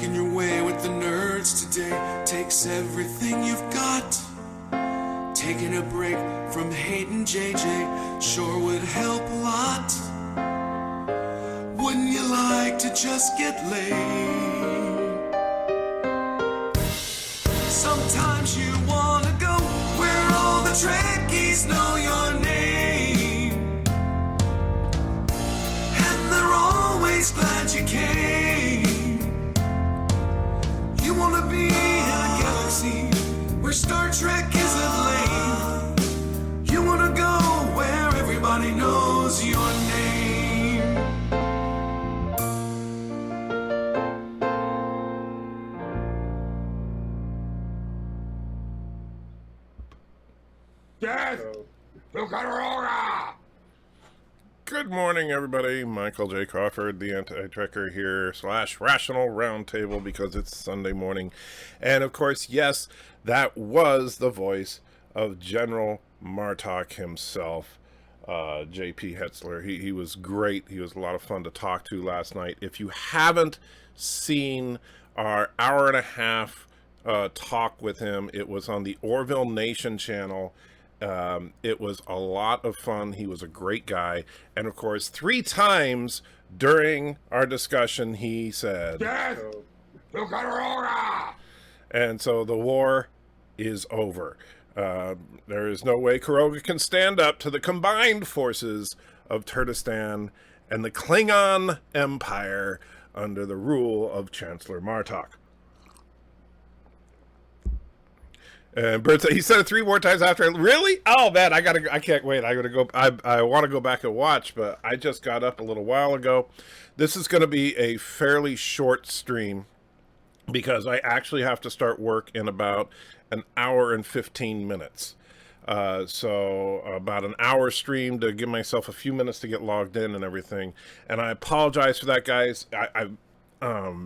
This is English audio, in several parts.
making your way with the nerds today takes everything you've got. Taking a break from hating JJ sure would help a lot. Wouldn't you like to just get laid? Sometimes you wanna go where all the Trekkies know your name, and they're always glad you came. You wanna be in a galaxy where Star Trek isn't lame. You wanna go where everybody knows your name. Death to Katarora! Good morning, everybody. Michael J. Crawford, the Anti-Trekker here, / Rational Roundtable, because it's Sunday morning. And, of course, yes, that was the voice of General Martok himself, J.P. Hetzler. He was great. He was a lot of fun to talk to last night. If you haven't seen our hour and a half talk with him, it was on the Orville Nation channel. It was a lot of fun. He was a great guy. And of course, 3 times during our discussion, he said, Death to Katarora! And so the war is over. There is no way Kuroga can stand up to the combined forces of Turkestan and the Klingon Empire under the rule of Chancellor Martok. And Bert said, he said it 3 more times after. Really? Oh man, I can't wait. I want to go back and watch, but I just got up a little while ago. This is going to be a fairly short stream because I actually have to start work in about an hour and 15 minutes. So about an hour stream to give myself a few minutes to get logged in and everything. And I apologize for that, guys.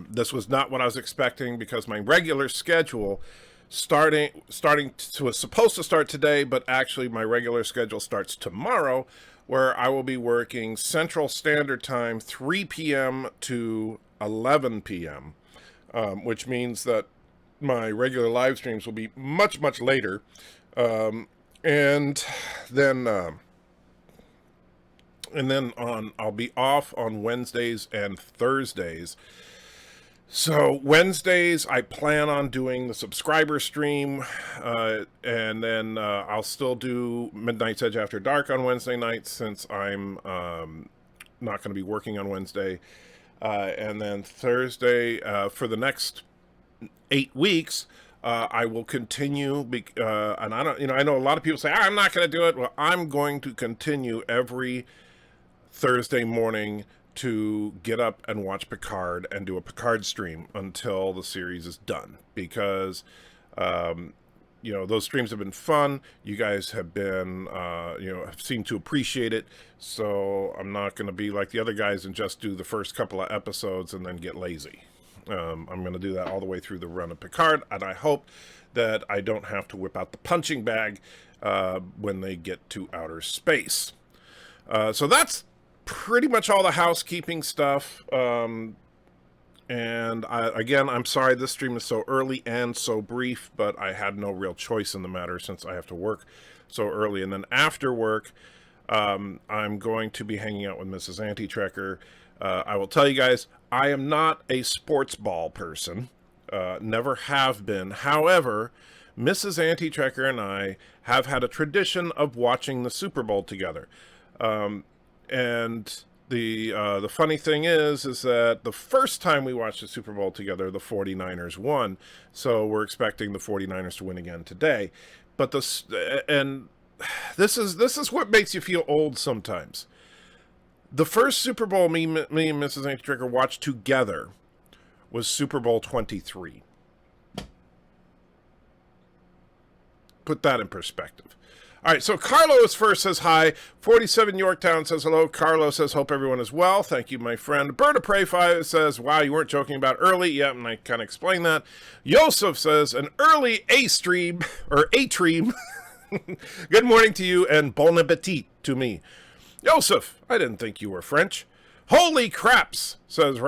This was not what I was expecting because my regular schedule was supposed to start today, but actually my regular schedule starts tomorrow, where I will be working Central Standard Time 3 p.m. to 11 p.m., which means that my regular live streams will be much, much later. And then I'll be off on Wednesdays and Thursdays. So Wednesdays, I plan on doing the subscriber stream, and then I'll still do Midnight's Edge After Dark on Wednesday nights since I'm not going to be working on Wednesday. And then Thursday, for the next 8 weeks, I will continue. And I know a lot of people say, I'm not going to do it. Well, I'm going to continue every Thursday morning to get up and watch Picard and do a Picard stream until the series is done, because those streams have been fun. You guys have been have seemed to appreciate it, so I'm not going to be like the other guys and just do the first couple of episodes and then get lazy. I'm going to do that all the way through the run of Picard, and I hope that I don't have to whip out the punching bag when they get to outer space. So that's pretty much all the housekeeping stuff. And I'm sorry this stream is so early and so brief, but I had no real choice in the matter since I have to work so early. And then after work, I'm going to be hanging out with Mrs. Anti-Trekker. I will tell you guys, I am not a sports ball person, never have been. However, Mrs. Anti-Trekker and I have had a tradition of watching the Super Bowl together. And the funny thing is that the first time we watched the Super Bowl together, the 49ers won. So we're expecting the 49ers to win again today. But this is what makes you feel old sometimes. The first Super Bowl me and Mrs. Anti-Trekker watched together was Super Bowl 23. Put that in perspective. All right, so Carlos first says hi. 47 Yorktown says hello. Carlos says, hope everyone is well. Thank you, my friend. Bird of Prey 5 says, wow, you weren't joking about early. Yeah, and I kind of explained that. Yosef says, an early A-stream, or A-tream. Good morning to you, and bon appetit to me. Yosef, I didn't think you were French. Holy craps, says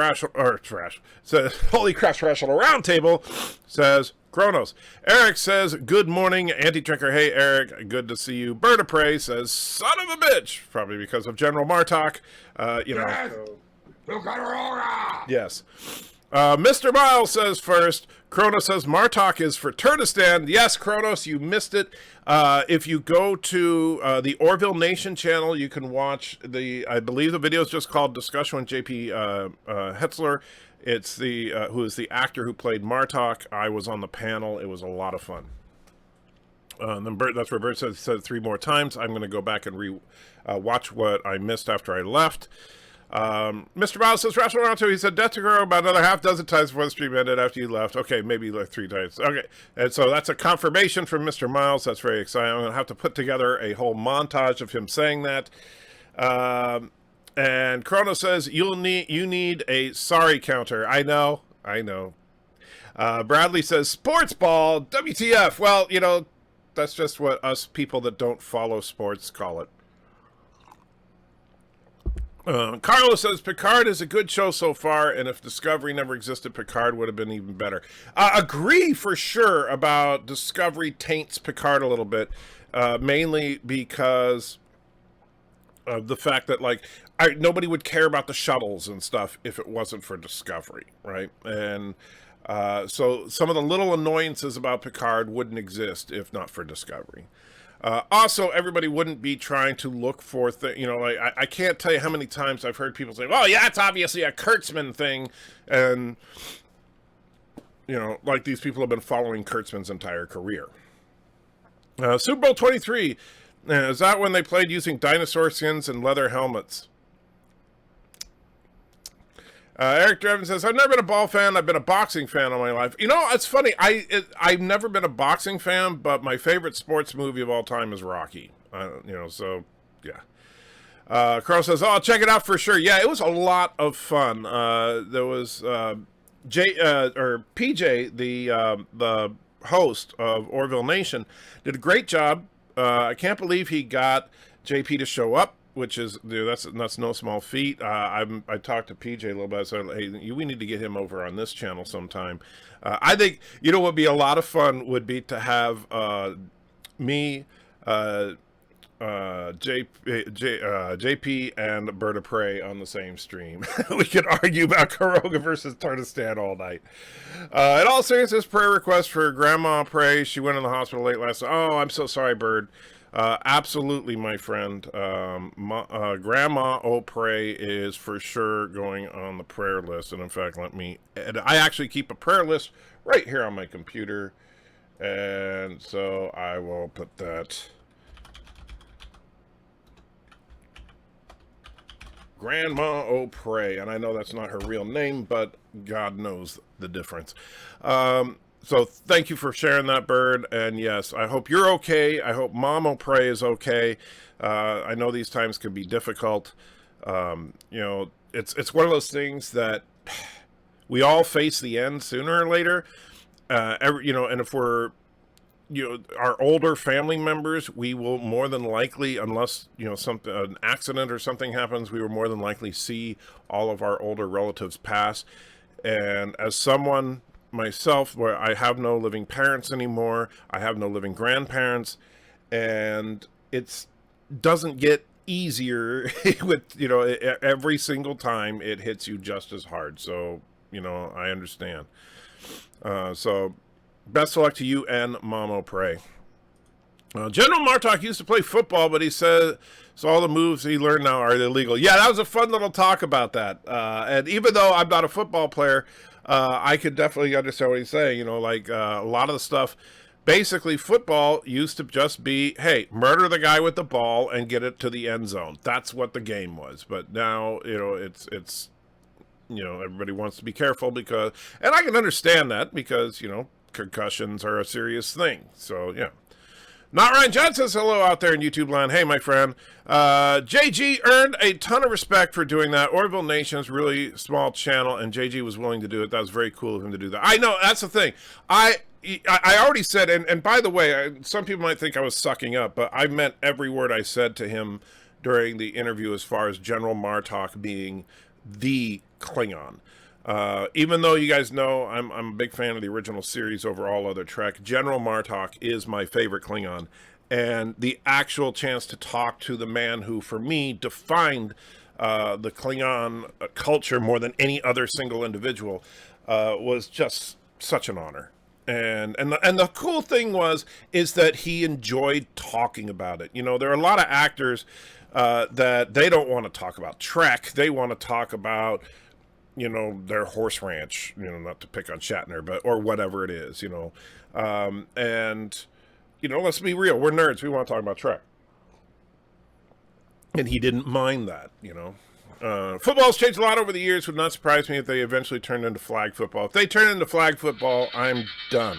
says Holy craps Rational Roundtable, says Kronos. Eric says, good morning, anti-drinker. Hey, Eric, good to see you. Bird of Prey says, son of a bitch, probably because of General Martok. Yes. Bukaroga. Yes. Mr. Miles says first, Kronos says Martok is for Turkestan. Yes, Kronos, you missed it. If you go to the Orville Nation channel, you can watch I believe the video is just called Discussion with JP Hetzler. It's who is the actor who played Martok. I was on the panel. It was a lot of fun. Then Bert, that's where Bert said it 3 more times. I'm going to go back and watch what I missed after I left. Mr. Miles says, Rational Roundtable, he said Death to Grow about another half dozen times before the stream ended after you left. Okay, maybe like 3 times. Okay, and so that's a confirmation from Mr. Miles. That's very exciting. I'm going to have to put together a whole montage of him saying that. And Chrono says, you need a sorry counter. I know. Bradley says, sports ball, WTF. Well, that's just what us people that don't follow sports call it. Carlos says, Picard is a good show so far, and if Discovery never existed, Picard would have been even better. Agree for sure about Discovery taints Picard a little bit, mainly because of the fact that, nobody would care about the shuttles and stuff if it wasn't for Discovery, right? And so some of the little annoyances about Picard wouldn't exist if not for Discovery. Also, everybody wouldn't be trying to look for I can't tell you how many times I've heard people say, well, yeah, it's obviously a Kurtzman thing. And, these people have been following Kurtzman's entire career. Super Bowl 23. Is that when they played using dinosaur skins and leather helmets? Eric Drevin says, I've never been a ball fan. I've been a boxing fan all my life. It's funny. I've never been a boxing fan, but my favorite sports movie of all time is Rocky. So, yeah. Carl says, oh, I'll check it out for sure. Yeah, it was a lot of fun. There was PJ, the host of Orville Nation, did a great job. I can't believe he got JP to show up, which is, that's no small feat. I talked to PJ a little bit. I said, hey, we need to get him over on this channel sometime. I think, what would be a lot of fun would be to have me, JP, and Bird of Prey on the same stream. We could argue about Kuroga versus Turkestan all night. In all seriousness, prayer request for Grandma Prey. She went in the hospital late last night. Oh, I'm so sorry, Bird. Absolutely, my friend. Grandma O'Prey is for sure going on the prayer list. And in fact, I actually keep a prayer list right here on my computer. And so I will put that. Grandma O'Prey. And I know that's not her real name, but God knows the difference. So thank you for sharing that, Bird. And yes, I hope you're okay. I hope Mom O'Prey is okay. I know these times can be difficult. It's one of those things that we all face the end sooner or later. And if we're, our older family members, we will more than likely, unless, an accident or something happens, we will more than likely see all of our older relatives pass. And as someone myself, where I have no living parents anymore, I have no living grandparents, and it doesn't get easier with every single time it hits you just as hard. So I understand. So best of luck to you and Mom O'Prey. General Martok used to play football, but he says all the moves he learned now are illegal. Yeah, that was a fun little talk about that. And even though I'm not a football player, I could definitely understand what he's saying. A lot of the stuff, basically football used to just be, hey, murder the guy with the ball and get it to the end zone. That's what the game was. But now, it's everybody wants to be careful and I can understand that because, concussions are a serious thing. So, yeah. Not Ryan John says hello out there in YouTube land. Hey, my friend. JG earned a ton of respect for doing that. Orville Nation's really small channel, and JG was willing to do it. That was very cool of him to do that. I know, that's the thing. I already said, and by the way, some people might think I was sucking up, but I meant every word I said to him during the interview as far as General Martok being the Klingon. Even though you guys know I'm a big fan of the original series over all other Trek, General Martok is my favorite Klingon. And the actual chance to talk to the man who, for me, defined the Klingon culture more than any other single individual was just such an honor. And the cool thing is that he enjoyed talking about it. You know, there are a lot of actors that they don't want to talk about Trek. They want to talk about, you know, their horse ranch, you know, not to pick on Shatner, but, or whatever it is, you know. And, you know, let's be real. We're nerds. We want to talk about Trek. And he didn't mind that, you know. Football's changed a lot over the years. Would not surprise me if they eventually turned into flag football. If they turn into flag football, I'm done.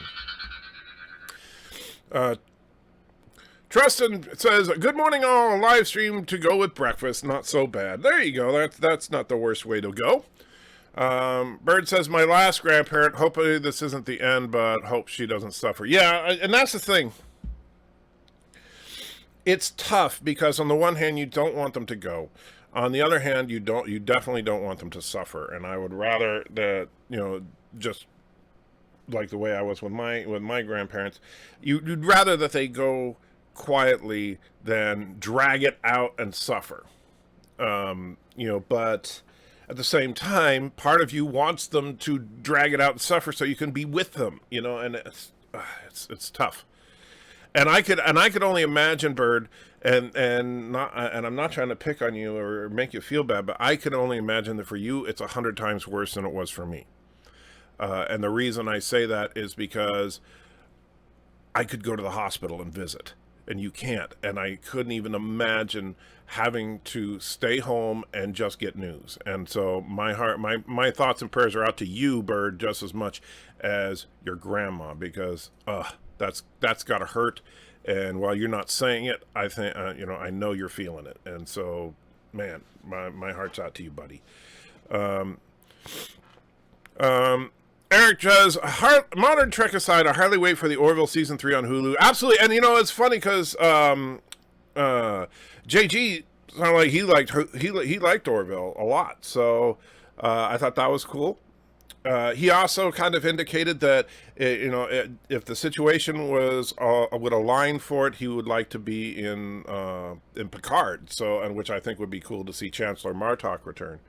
Tristan says, "Good morning, all. Live stream to go with breakfast. Not so bad." There you go. That's not the worst way to go. Bird says, "My last grandparent. Hopefully this isn't the end, but hope she doesn't suffer." Yeah, and that's the thing. It's tough because on the one hand, you don't want them to go. On the other hand, you definitely don't want them to suffer. And I would rather that, you know, just like the way I was with my grandparents, you'd rather that they go quietly than drag it out and suffer. You know, but at the same time, part of you wants them to drag it out and suffer so you can be with them, you know, and it's tough. And I could only imagine, Bird, and I'm not trying to pick on you or make you feel bad, but I can only imagine that for you it's 100 times worse than it was for me. And the reason I say that is because I could go to the hospital and visit, and you can't. And I couldn't even imagine having to stay home and just get news. And so my thoughts and prayers are out to you, Bird, just as much as your grandma, because that's got to hurt. And while you're not saying it, I think you know, I know you're feeling it. And so, man, my heart's out to you, buddy. Eric says, modern Trek aside, I hardly wait for the Orville season 3 on Hulu. Absolutely. And you know, it's funny because JG sounded like he liked Orville a lot. So I thought that was cool. He also kind of indicated that, you know, if the situation would align for it, he would like to be in Picard. So, and which I think would be cool to see Chancellor Martok return.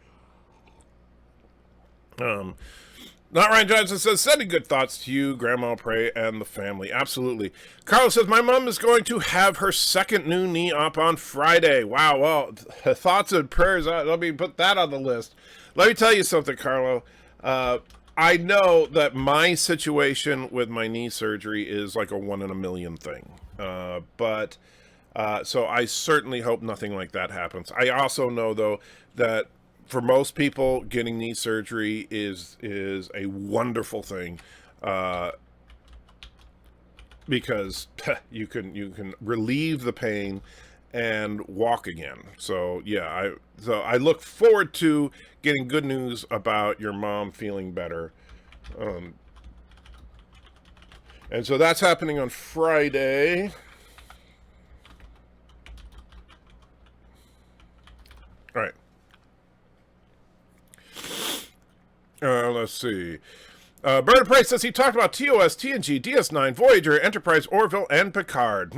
Not Ryan Johnson says, "Sending good thoughts to you, Grandma Prey, and the family." Absolutely. Carlos says, "My mom is going to have her second new knee op on Friday." Wow. Well, thoughts and prayers. Let me put that on the list. Let me tell you something, Carlo. I know that my situation with my knee surgery is like a 1 in a million thing. But so I certainly hope nothing like that happens. I also know, though, that for most people, getting knee surgery is a wonderful thing, because you can relieve the pain and walk again. So yeah, I look forward to getting good news about your mom feeling better. And so that's happening on Friday. All right. Let's see. Bird of Prey says he talked about TOS, TNG, DS9, Voyager, Enterprise, Orville, and Picard.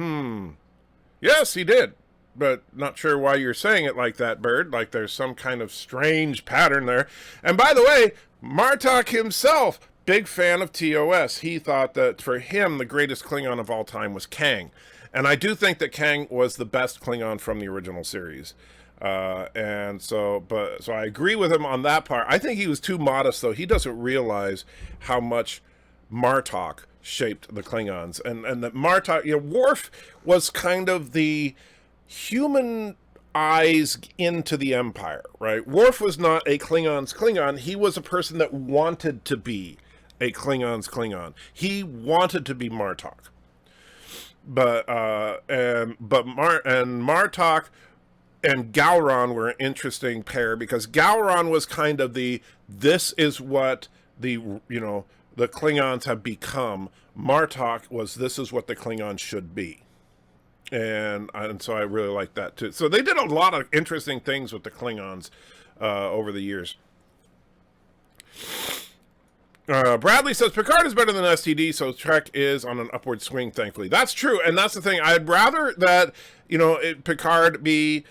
Yes, he did. But not sure why you're saying it like that, Bird. Like there's some kind of strange pattern there. And by the way, Martok himself, big fan of TOS. He thought that for him, the greatest Klingon of all time was Kang. And I do think that Kang was the best Klingon from the original series. So I agree with him on that part. I think he was too modest, though. He doesn't realize how much Martok shaped the Klingons. And that Martok, you know, Worf was kind of the human eyes into the Empire, right? Worf was not a Klingon's Klingon. He was a person that wanted to be a Klingon's Klingon. He wanted to be Martok. But Martok and Gowron were an interesting pair, because Gowron was kind of this is what the Klingons have become. Martok was, this is what the Klingons should be. and so I really like that too. So they did a lot of interesting things with the Klingons over the years. Bradley says Picard is better than STD, so Trek is on an upward swing, thankfully. That's true, and that's the thing. I'd rather that, Picard be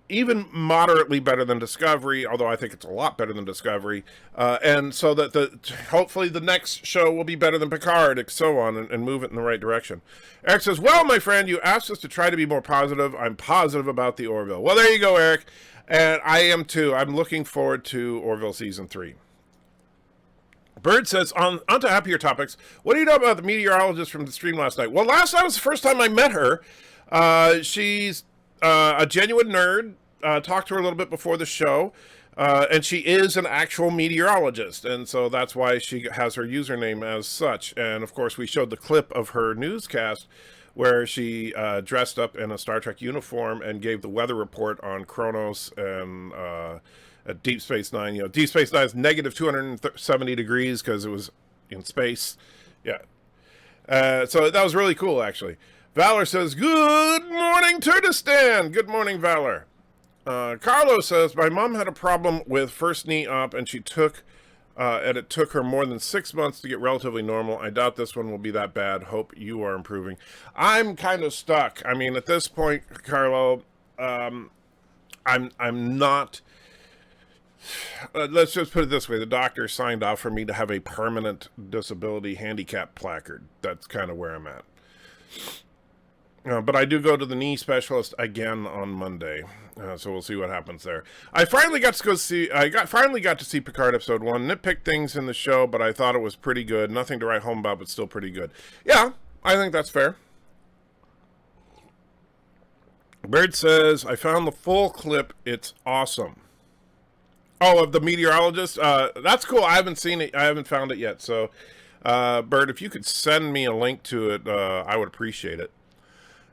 even moderately better than Discovery, although I think it's a lot better than Discovery, and so that hopefully the next show will be better than Picard, and so on, and move it in the right direction. Eric says, well, my friend, you asked us to try to be more positive. I'm positive about the Orville. Well, there you go, Eric, and I am too. I'm looking forward to Orville Season 3. Bird says, on to happier topics, what do you know about the meteorologist from the stream last night? Well, last night was the first time I met her. She's a genuine nerd. Talked to her a little bit before the show, and she is an actual meteorologist, and so that's why she has her username as such. And, of course, we showed the clip of her newscast where she dressed up in a Star Trek uniform and gave the weather report on Kronos and at Deep Space Nine. Deep Space Nine is negative 270 degrees because it was in space. Yeah. So that was really cool, actually. Valor says, good morning, Turdistan. Good morning, Valor. Carlos says, my mom had a problem with first knee op, and it took her more than 6 months to get relatively normal. I doubt this one will be that bad. Hope you are improving. I'm kind of stuck. I mean, at this point, Carlo, I'm not... let's just put it this way. The doctor signed off for me to have a permanent disability handicap placard. That's kind of where I'm at. But I do go to the knee specialist again on Monday, so we'll see what happens there. I finally got to see Picard episode 1. Nitpicked things in the show, but I thought it was pretty good. Nothing to write home about, but still pretty good. Yeah, I think that's fair. Bird says, I found the full clip. It's awesome. Oh, of the meteorologist? That's cool. I haven't seen it. I haven't found it yet. So, Bird, if you could send me a link to it, I would appreciate it.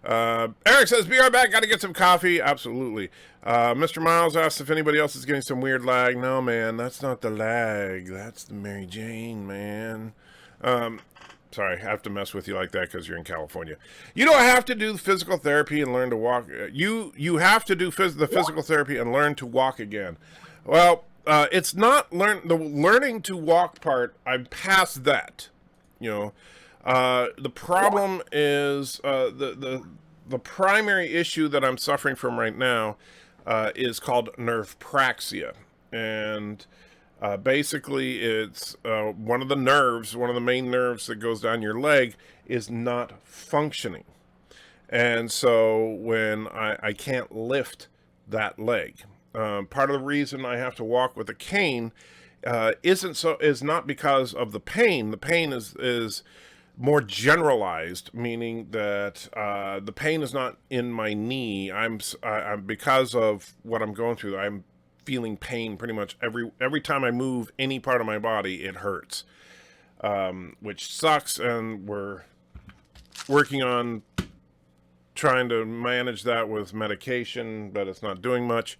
Eric says, be right back. Got to get some coffee. Absolutely. Mr. Miles asks if anybody else is getting some weird lag. No, man, that's not the lag. That's the Mary Jane, man. Sorry, I have to mess with you like that because you're in California. I have to do physical therapy and learn to walk. You have to do the physical therapy and learn to walk again. Well, it's not the learning to walk part. I'm past that. The problem is the primary issue that I'm suffering from right now is called nervepraxia, and basically it's one of the main nerves that goes down your leg is not functioning, and so when I can't lift that leg. Part of the reason I have to walk with a cane is not because of the pain. The pain is more generalized, meaning that the pain is not in my knee. I'm because of what I'm going through. I'm feeling pain pretty much every time I move any part of my body. It hurts, which sucks. And we're working on trying to manage that with medication, but it's not doing much.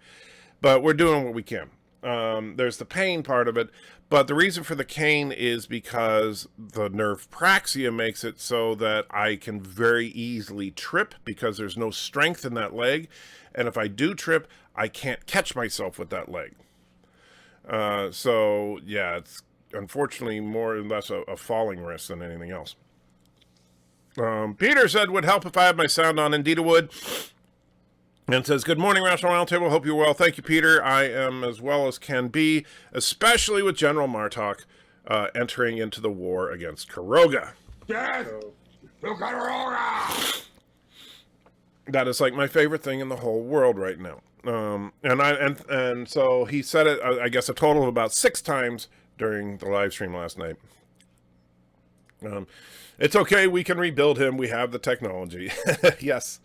But we're doing what we can. There's the pain part of it, but the reason for the cane is because the nervepraxia makes it so that I can very easily trip because there's no strength in that leg, and if I do trip, I can't catch myself with that leg. So yeah, it's unfortunately more or less a falling risk than anything else. Peter said, would help if I had my sound on. Indeed it would. And says, good morning, Rational Roundtable. Hope you're well. Thank you, Peter. I am as well as can be, especially with General Martok entering into the war against Karoga. Death to Karoga! That is like my favorite thing in the whole world right now. And so he said it, I guess, a total of about 6 times during the live stream last night. It's okay. We can rebuild him. We have the technology. Yes.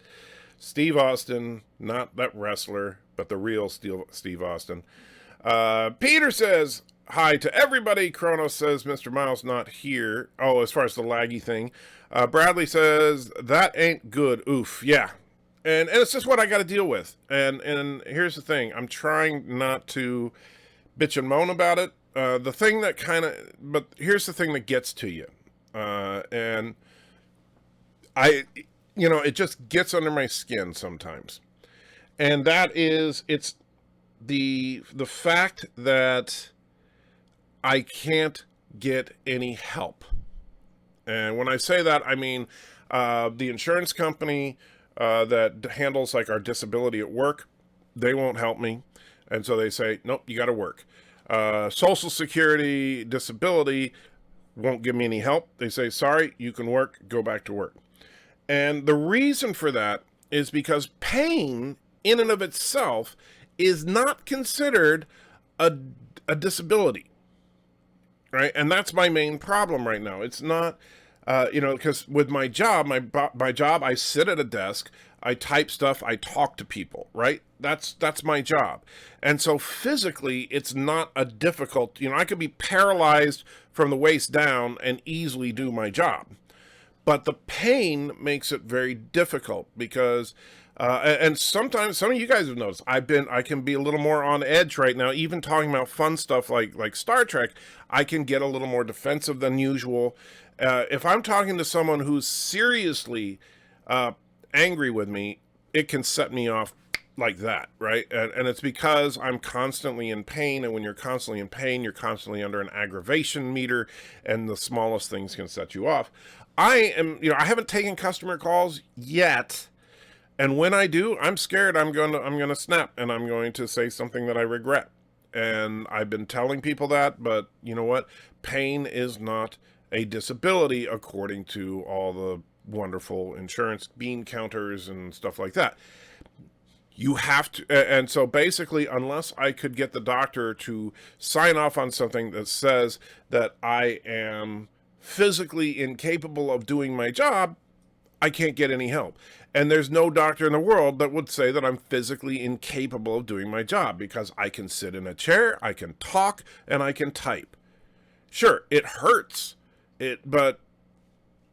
Steve Austin, not that wrestler, but the real Steve Austin. Peter says, hi to everybody. Kronos says, Mr. Miles not here. Oh, as far as the laggy thing. Bradley says, that ain't good. Oof, yeah. And it's just what I got to deal with. And here's the thing. I'm trying not to bitch and moan about it. But here's the thing that gets to you. And it just gets under my skin sometimes. And it's the fact that I can't get any help. And when I say that, I mean the insurance company that handles like our disability at work, they won't help me. And so they say, nope, you got to work. Social Security, disability won't give me any help. They say, sorry, you can work, go back to work. And the reason for that is because pain in and of itself is not considered a disability, right? And that's my main problem right now. It's not, because with my job, my job, I sit at a desk, I type stuff, I talk to people, right? That's my job. And so physically, it's not a difficult, I could be paralyzed from the waist down and easily do my job. But the pain makes it very difficult because, and sometimes some of you guys have noticed, I can be a little more on edge right now. Even talking about fun stuff like Star Trek, I can get a little more defensive than usual. If I'm talking to someone who's seriously angry with me, it can set me off like that, right? And it's because I'm constantly in pain, and when you're constantly in pain, you're constantly under an aggravation meter, and the smallest things can set you off. I haven't taken customer calls yet, and when I do, I'm scared I'm gonna snap, and I'm going to say something that I regret. And I've been telling people that, but you know what? Pain is not a disability according to all the wonderful insurance bean counters and stuff like that. You have to, and so basically, unless I could get the doctor to sign off on something that says that I am physically incapable of doing my job, I can't get any help. And there's no doctor in the world that would say that I'm physically incapable of doing my job, because I can sit in a chair, I can talk, and I can type. Sure, it hurts, but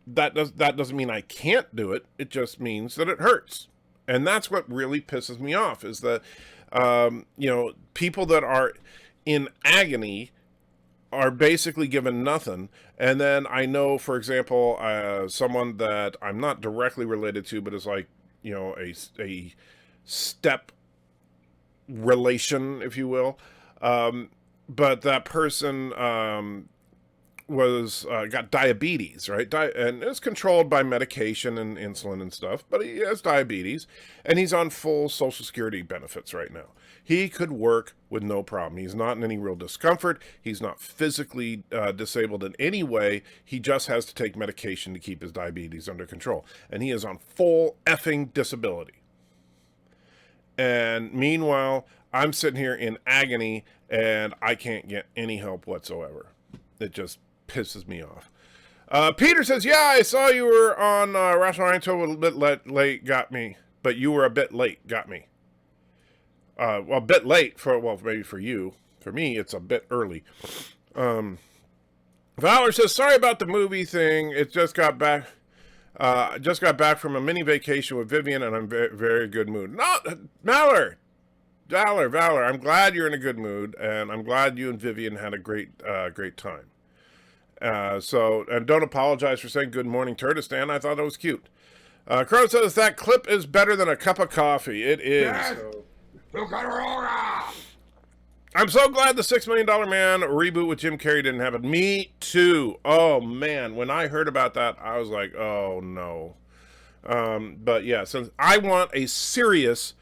that doesn't mean I can't do it. It just means that it hurts. And that's what really pisses me off, is that, people that are in agony are basically given nothing. And then I know, for example, someone that I'm not directly related to, but is like, a step relation, if you will. But that person got diabetes, right? And it's controlled by medication and insulin and stuff, but he has diabetes, and he's on full Social Security benefits right now. He could work with no problem. He's not in any real discomfort. He's not physically disabled in any way. He just has to take medication to keep his diabetes under control, and he is on full effing disability. And meanwhile, I'm sitting here in agony, and I can't get any help whatsoever. It just pisses me off. Peter says, yeah, I saw you were on Rational Rancho a little bit late, got me. But you were a bit late, got me. A bit late maybe for you. For me, it's a bit early. Valor says, sorry about the movie thing. It just got back. Just got back from a mini vacation with Vivian, and I'm very, very good mood. No, Valor, I'm glad you're in a good mood, and I'm glad you and Vivian had a great time. And don't apologize for saying good morning, Turtistan. I thought that was cute. Crow says that clip is better than a cup of coffee. It is. Yes. I'm so glad the $6 Million Man reboot with Jim Carrey didn't happen. Me too. Oh man, when I heard about that, I was like, oh no. But yeah, since I want a serious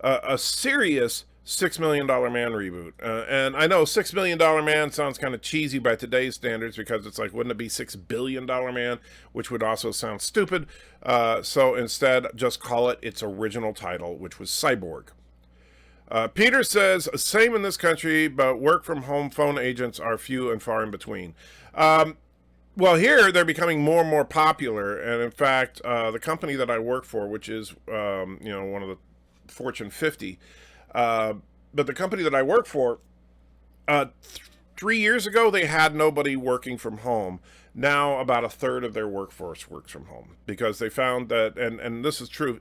$6 Million Man reboot. And I know $6 Million Man sounds kind of cheesy by today's standards, because it's like, wouldn't it be $6 Billion Man, which would also sound stupid. So instead, just call it its original title, which was Cyborg. Peter says, same in this country, but work from home phone agents are few and far in between. Well, here they're becoming more and more popular. And in fact, the company that I work for, which is, one of the Fortune 50, but the company that I work for, 3 years ago, they had nobody working from home. Now about a third of their workforce works from home, because they found that, and this is true,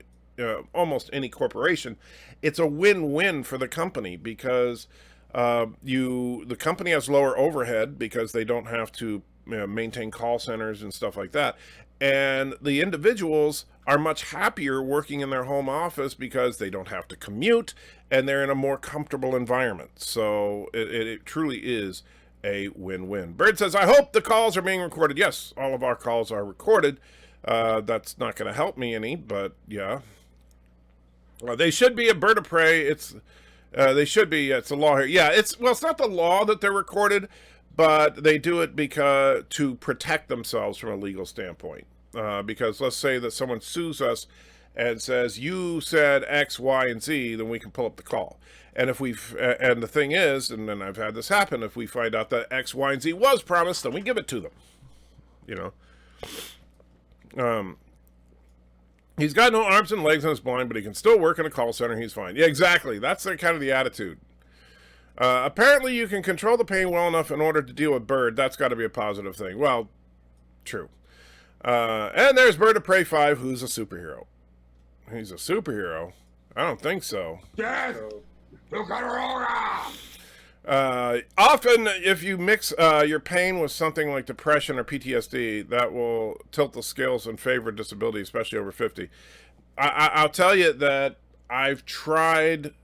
almost any corporation, it's a win-win for the company, because the company has lower overhead because they don't have to maintain call centers and stuff like that. And the individuals are much happier working in their home office because they don't have to commute and they're in a more comfortable environment. So it truly is a win-win. Bird says, I hope the calls are being recorded. Yes, all of our calls are recorded. That's not going to help me any, but yeah. They should be a bird of prey. They should be. It's a law here. Yeah, it's not the law that they're recorded, but they do it because to protect themselves from a legal standpoint. Because let's say that someone sues us and says you said X, Y, and Z, then we can pull up the call. And if and the thing is, and then I've had this happen, if we find out that X, Y, and Z was promised, then we give it to them. You know. He's got no arms and legs and is blind, but he can still work in a call center. He's fine. Yeah, exactly. That's kind of the attitude. Apparently, you can control the pain well enough in order to deal with Bird. That's got to be a positive thing. Well, true. And there's Bird of Prey 5, who's a superhero. He's a superhero? I don't think so. Death! Often, if you mix your pain with something like depression or PTSD, that will tilt the scales in favor of disability, especially over 50. I'll tell you that I've tried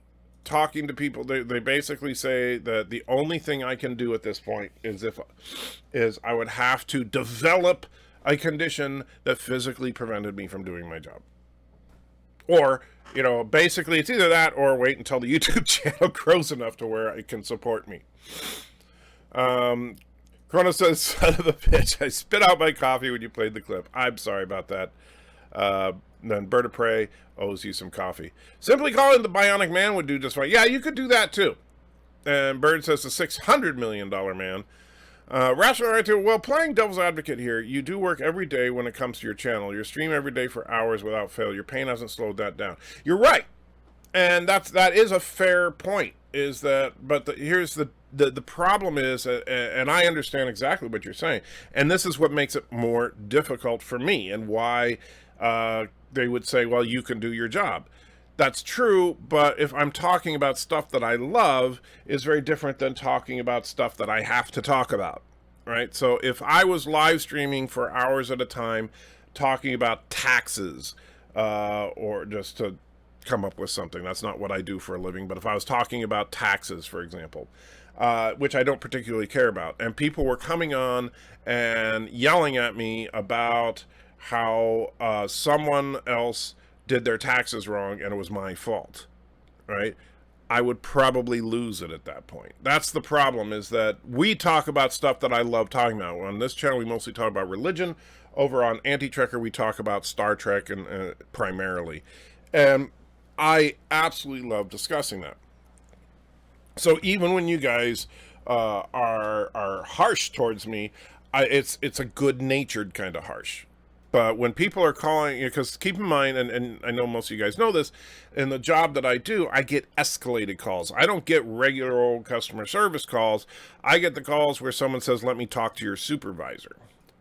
talking to people. They basically say that the only thing I can do at this point is I would have to develop a condition that physically prevented me from doing my job. Or, basically it's either that or wait until the YouTube channel grows enough to where it can support me. Chrono says, son of the bitch, I spit out my coffee when you played the clip. I'm sorry about that. Then Bird of Prey owes you some coffee. Simply calling the Bionic Man would do just fine. Yeah, you could do that too. And Bird says the $600 million man. Rational right here. Well, playing devil's advocate here, you do work every day when it comes to your channel. You stream every day for hours without fail. Your pain hasn't slowed that down. You're right, and that is a fair point. Here's the problem is, and I understand exactly what you're saying, and this is what makes it more difficult for me, and why they would say, well, you can do your job. That's true, but if I'm talking about stuff that I love, is very different than talking about stuff that I have to talk about, right? So if I was live streaming for hours at a time, talking about taxes, or just to come up with something, that's not what I do for a living, but if I was talking about taxes, for example, which I don't particularly care about, and people were coming on and yelling at me about how someone else did their taxes wrong and it was my fault, right? I would probably lose it at that point. That's the problem, is that we talk about stuff that I love talking about. On this channel, we mostly talk about religion. Over on Anti-Trekker, we talk about Star Trek and primarily. And I absolutely love discussing that. So even when you guys are harsh towards me, it's a good-natured kind of harsh. But when people are calling, because keep in mind, and I know most of you guys know this, in the job that I do, I get escalated calls. I don't get regular old customer service calls. I get the calls where someone says, let me talk to your supervisor.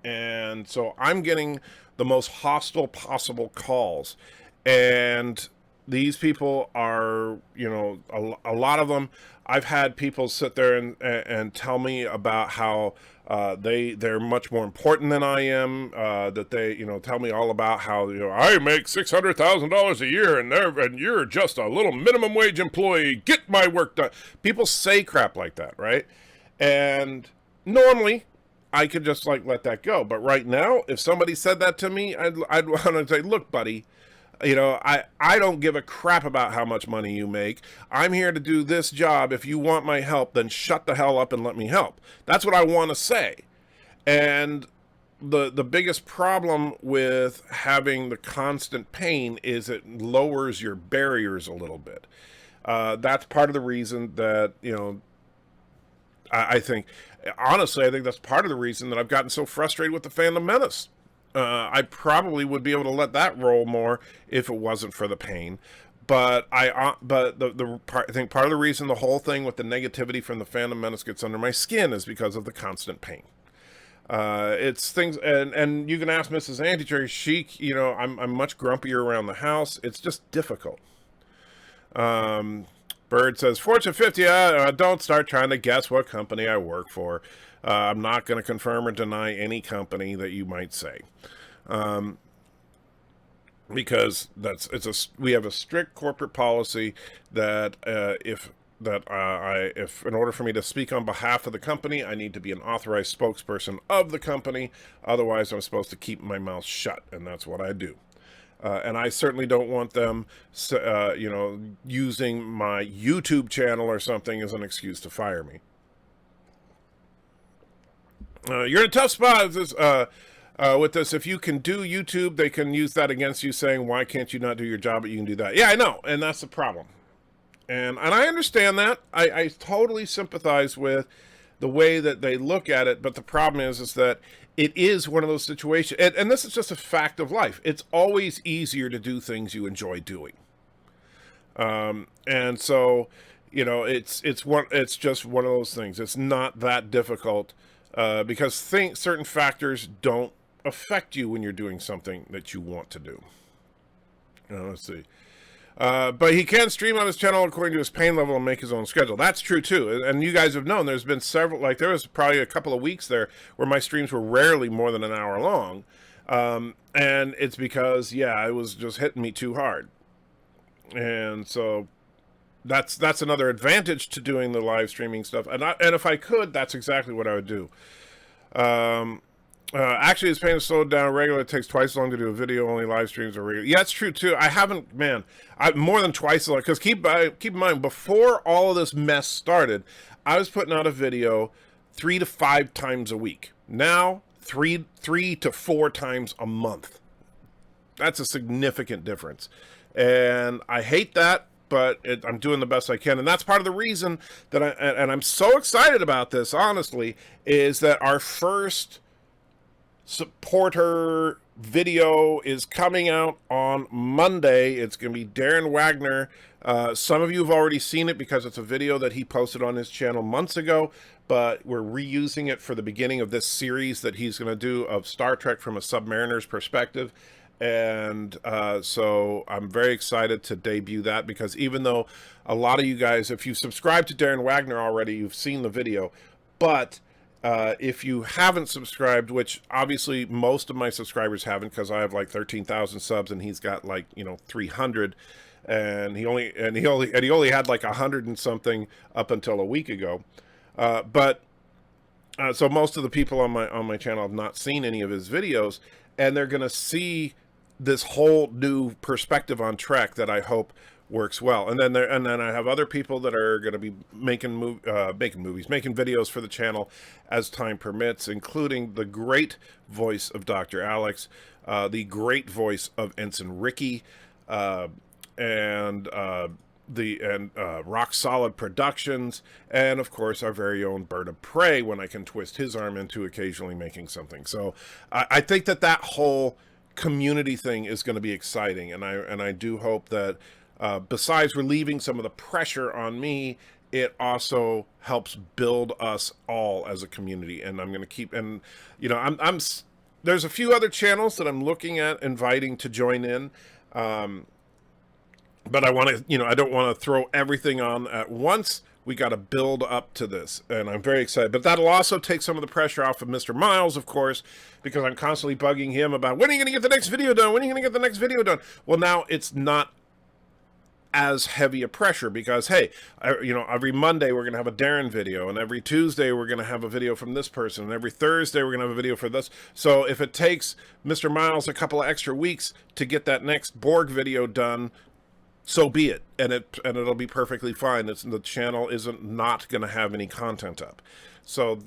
And so I'm getting the most hostile possible calls. And these people are, a lot of them, I've had people sit there and tell me about how they're much more important than I am, that they, tell me all about how, I make $600,000 a year and you're just a little minimum wage employee. Get my work done. People say crap like that, right? And normally I could just let that go. But right now, if somebody said that to me, I'd want to say, look, buddy, I don't give a crap about how much money you make. I'm here to do this job. If you want my help, then shut the hell up and let me help. That's what I want to say. And the biggest problem with having the constant pain is it lowers your barriers a little bit. That's part of the reason that, I think, honestly, I think that's part of the reason that I've gotten so frustrated with the Phantom Menace. I probably would be able to let that roll more if it wasn't for the pain. But I think part of the reason the whole thing with the negativity from the Phantom Menace gets under my skin is because of the constant pain. It's things, and you can ask Mrs. Anti-Trekker. She, I'm much grumpier around the house. It's just difficult. Bird says, Fortune 50, don't start trying to guess what company I work for. I'm not going to confirm or deny any company that you might say. Because we have a strict corporate policy that if in order for me to speak on behalf of the company, I need to be an authorized spokesperson of the company. Otherwise, I'm supposed to keep my mouth shut, and that's what I do. And I certainly don't want them, using my YouTube channel or something as an excuse to fire me. You're in a tough spot with this. If you can do YouTube, they can use that against you, saying, why can't you not do your job, but you can do that? Yeah, I know, and that's the problem. And I understand that. I totally sympathize with the way that they look at it, but the problem is that it is one of those situations, and this is just a fact of life. It's always easier to do things you enjoy doing. And so, it's just one of those things. It's not that difficult, because certain factors don't affect you when you're doing something that you want to do. Let's see. But he can stream on his channel according to his pain level and make his own schedule. That's true too. And you guys have known there's been several, like there was probably a couple of weeks there where my streams were rarely more than an hour long. And it's because, it was just hitting me too hard. And so that's another advantage to doing the live streaming stuff. And if I could, that's exactly what I would do. Actually, his pain is slowed down regular. It takes twice as long to do a video. Only live streams are regular. Yeah, it's true too. I haven't, more than twice as long. Because keep in mind, before all of this mess started, I was putting out a video 3 to 5 times a week. Now, 3 to 4 times a month. That's a significant difference, and I hate that. But I'm doing the best I can, and that's part of the reason that I'm so excited about this. Honestly, is that our first supporter video is coming out on Monday. It's going to be Darren Wagner. Some of you have already seen it because it's a video that he posted on his channel months ago, but we're reusing it for the beginning of this series that he's going to do of Star Trek from a submariner's perspective. And so I'm very excited to debut that, because even though a lot of you guys, if you subscribe to Darren Wagner already, you've seen the video, but if you haven't subscribed, which obviously most of my subscribers haven't, because I have like 13,000 subs and he's got like 300, and he only had like 100 and something up until a week ago. So most of the people on my channel have not seen any of his videos, and they're gonna see this whole new perspective on Trek that I hope works well. And then I have other people that are going to be making videos for the channel as time permits, including the great voice of Dr. Alex, the great voice of Ensign Ricky, and Rock Solid Productions, and of course our very own Bird of Prey, when I can twist his arm into occasionally making something. So I think that whole community thing is going to be exciting, and I do hope that besides relieving some of the pressure on me, it also helps build us all as a community. And I'm going to keep, and there's a few other channels that I'm looking at inviting to join in, but I want to, I don't want to throw everything on at once. We got to build up to this, and I'm very excited. But that'll also take some of the pressure off of Mr. Miles, of course, because I'm constantly bugging him about, when are you going to get the next video done? When are you going to get the next video done? Well, now it's not as heavy a pressure, because, hey, every Monday we're going to have a Darren video, and every Tuesday we're going to have a video from this person, and every Thursday we're going to have a video for this. So if it takes Mr. Miles a couple of extra weeks to get that next Borg video done, so be it, and it'll be perfectly fine. The channel isn't not going to have any content up, so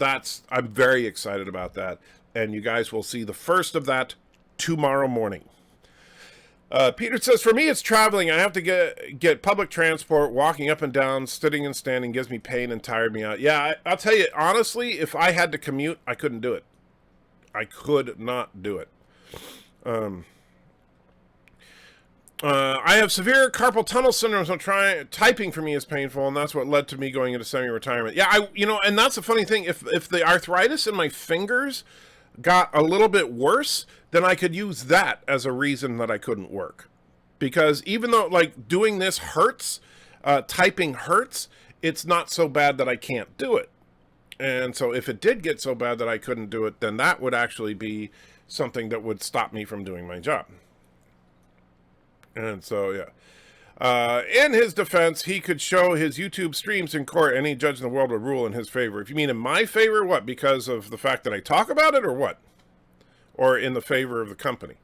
I'm very excited about that, and you guys will see the first of that tomorrow morning. Peter says, for me, it's traveling. I have to get public transport. Walking up and down, sitting and standing gives me pain and tired me out. Yeah, I'll tell you honestly, if I had to commute, I couldn't do it. I could not do it. I have severe carpal tunnel syndrome, so typing for me is painful, and that's what led to me going into semi-retirement. Yeah, and that's the funny thing. If the arthritis in my fingers got a little bit worse, then I could use that as a reason that I couldn't work. Because even though, like, doing this hurts, typing hurts, it's not so bad that I can't do it. And so if it did get so bad that I couldn't do it, then that would actually be something that would stop me from doing my job. And so, yeah. In his defense, he could show his YouTube streams in court. Any judge in the world would rule in his favor. If you mean in my favor, what? Because of the fact that I talk about it, or what? Or in the favor of the company?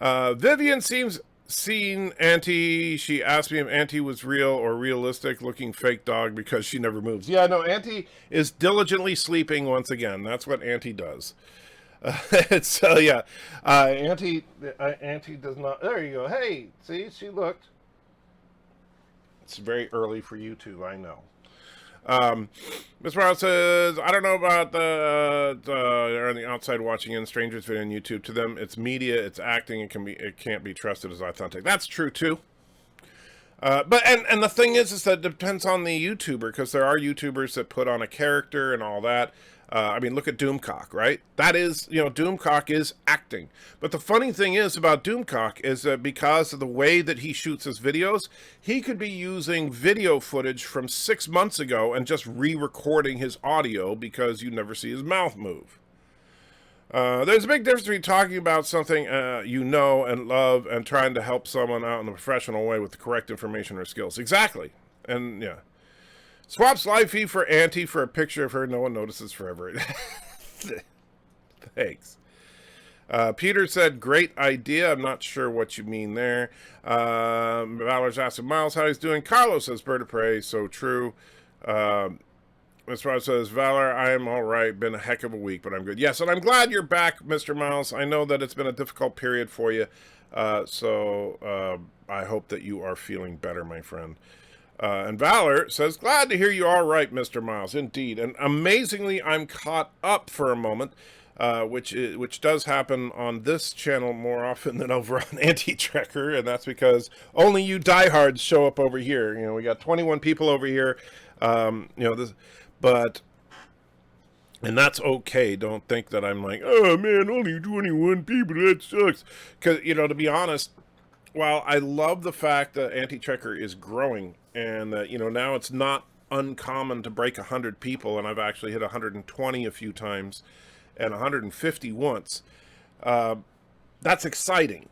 Vivian seems seen Auntie. She asked me if Auntie was real or realistic looking fake dog because she never moves. Yeah, no, Auntie is diligently sleeping once again. That's what Auntie does. So, yeah. Auntie does not. There you go. Hey, see, she looked. It's very early for YouTube, I know. Ms. Morales says, I don't know about they're on the outside watching in strangers video on YouTube. To them, it's media, it's acting, it can't be trusted as authentic. That's true too. But the thing is that it depends on the YouTuber, because there are YouTubers that put on a character and all that. I mean, look at Doomcock, right? That is, Doomcock is acting. But the funny thing is about Doomcock is that because of the way that he shoots his videos, he could be using video footage from 6 months ago and just re-recording his audio because you never see his mouth move. There's a big difference between talking about something you know and love and trying to help someone out in a professional way with the correct information or skills. Exactly. And, yeah. Swaps live feed for Auntie for a picture of her. No one notices forever. Thanks. Peter said, great idea. I'm not sure what you mean there. Valor's asking Miles how he's doing. Carlos says, bird of prey. So true. Mr. Miles says, Valor, I am all right. Been a heck of a week, but I'm good. Yes, and I'm glad you're back, Mr. Miles. I know that it's been a difficult period for you. So I hope that you are feeling better, my friend. And Valor says, glad to hear you all right, Mr. Miles. Indeed. And amazingly, I'm caught up for a moment, which does happen on this channel more often than over on Anti-Trekker. And that's because only you diehards show up over here. We got 21 people over here. And that's okay. Don't think that I'm like, oh man, only 21 people. That sucks. Because, to be honest, while I love the fact that Anti-Trekker is growing, and that, now it's not uncommon to break 100 people, and I've actually hit 120 a few times, and 150 once. That's exciting.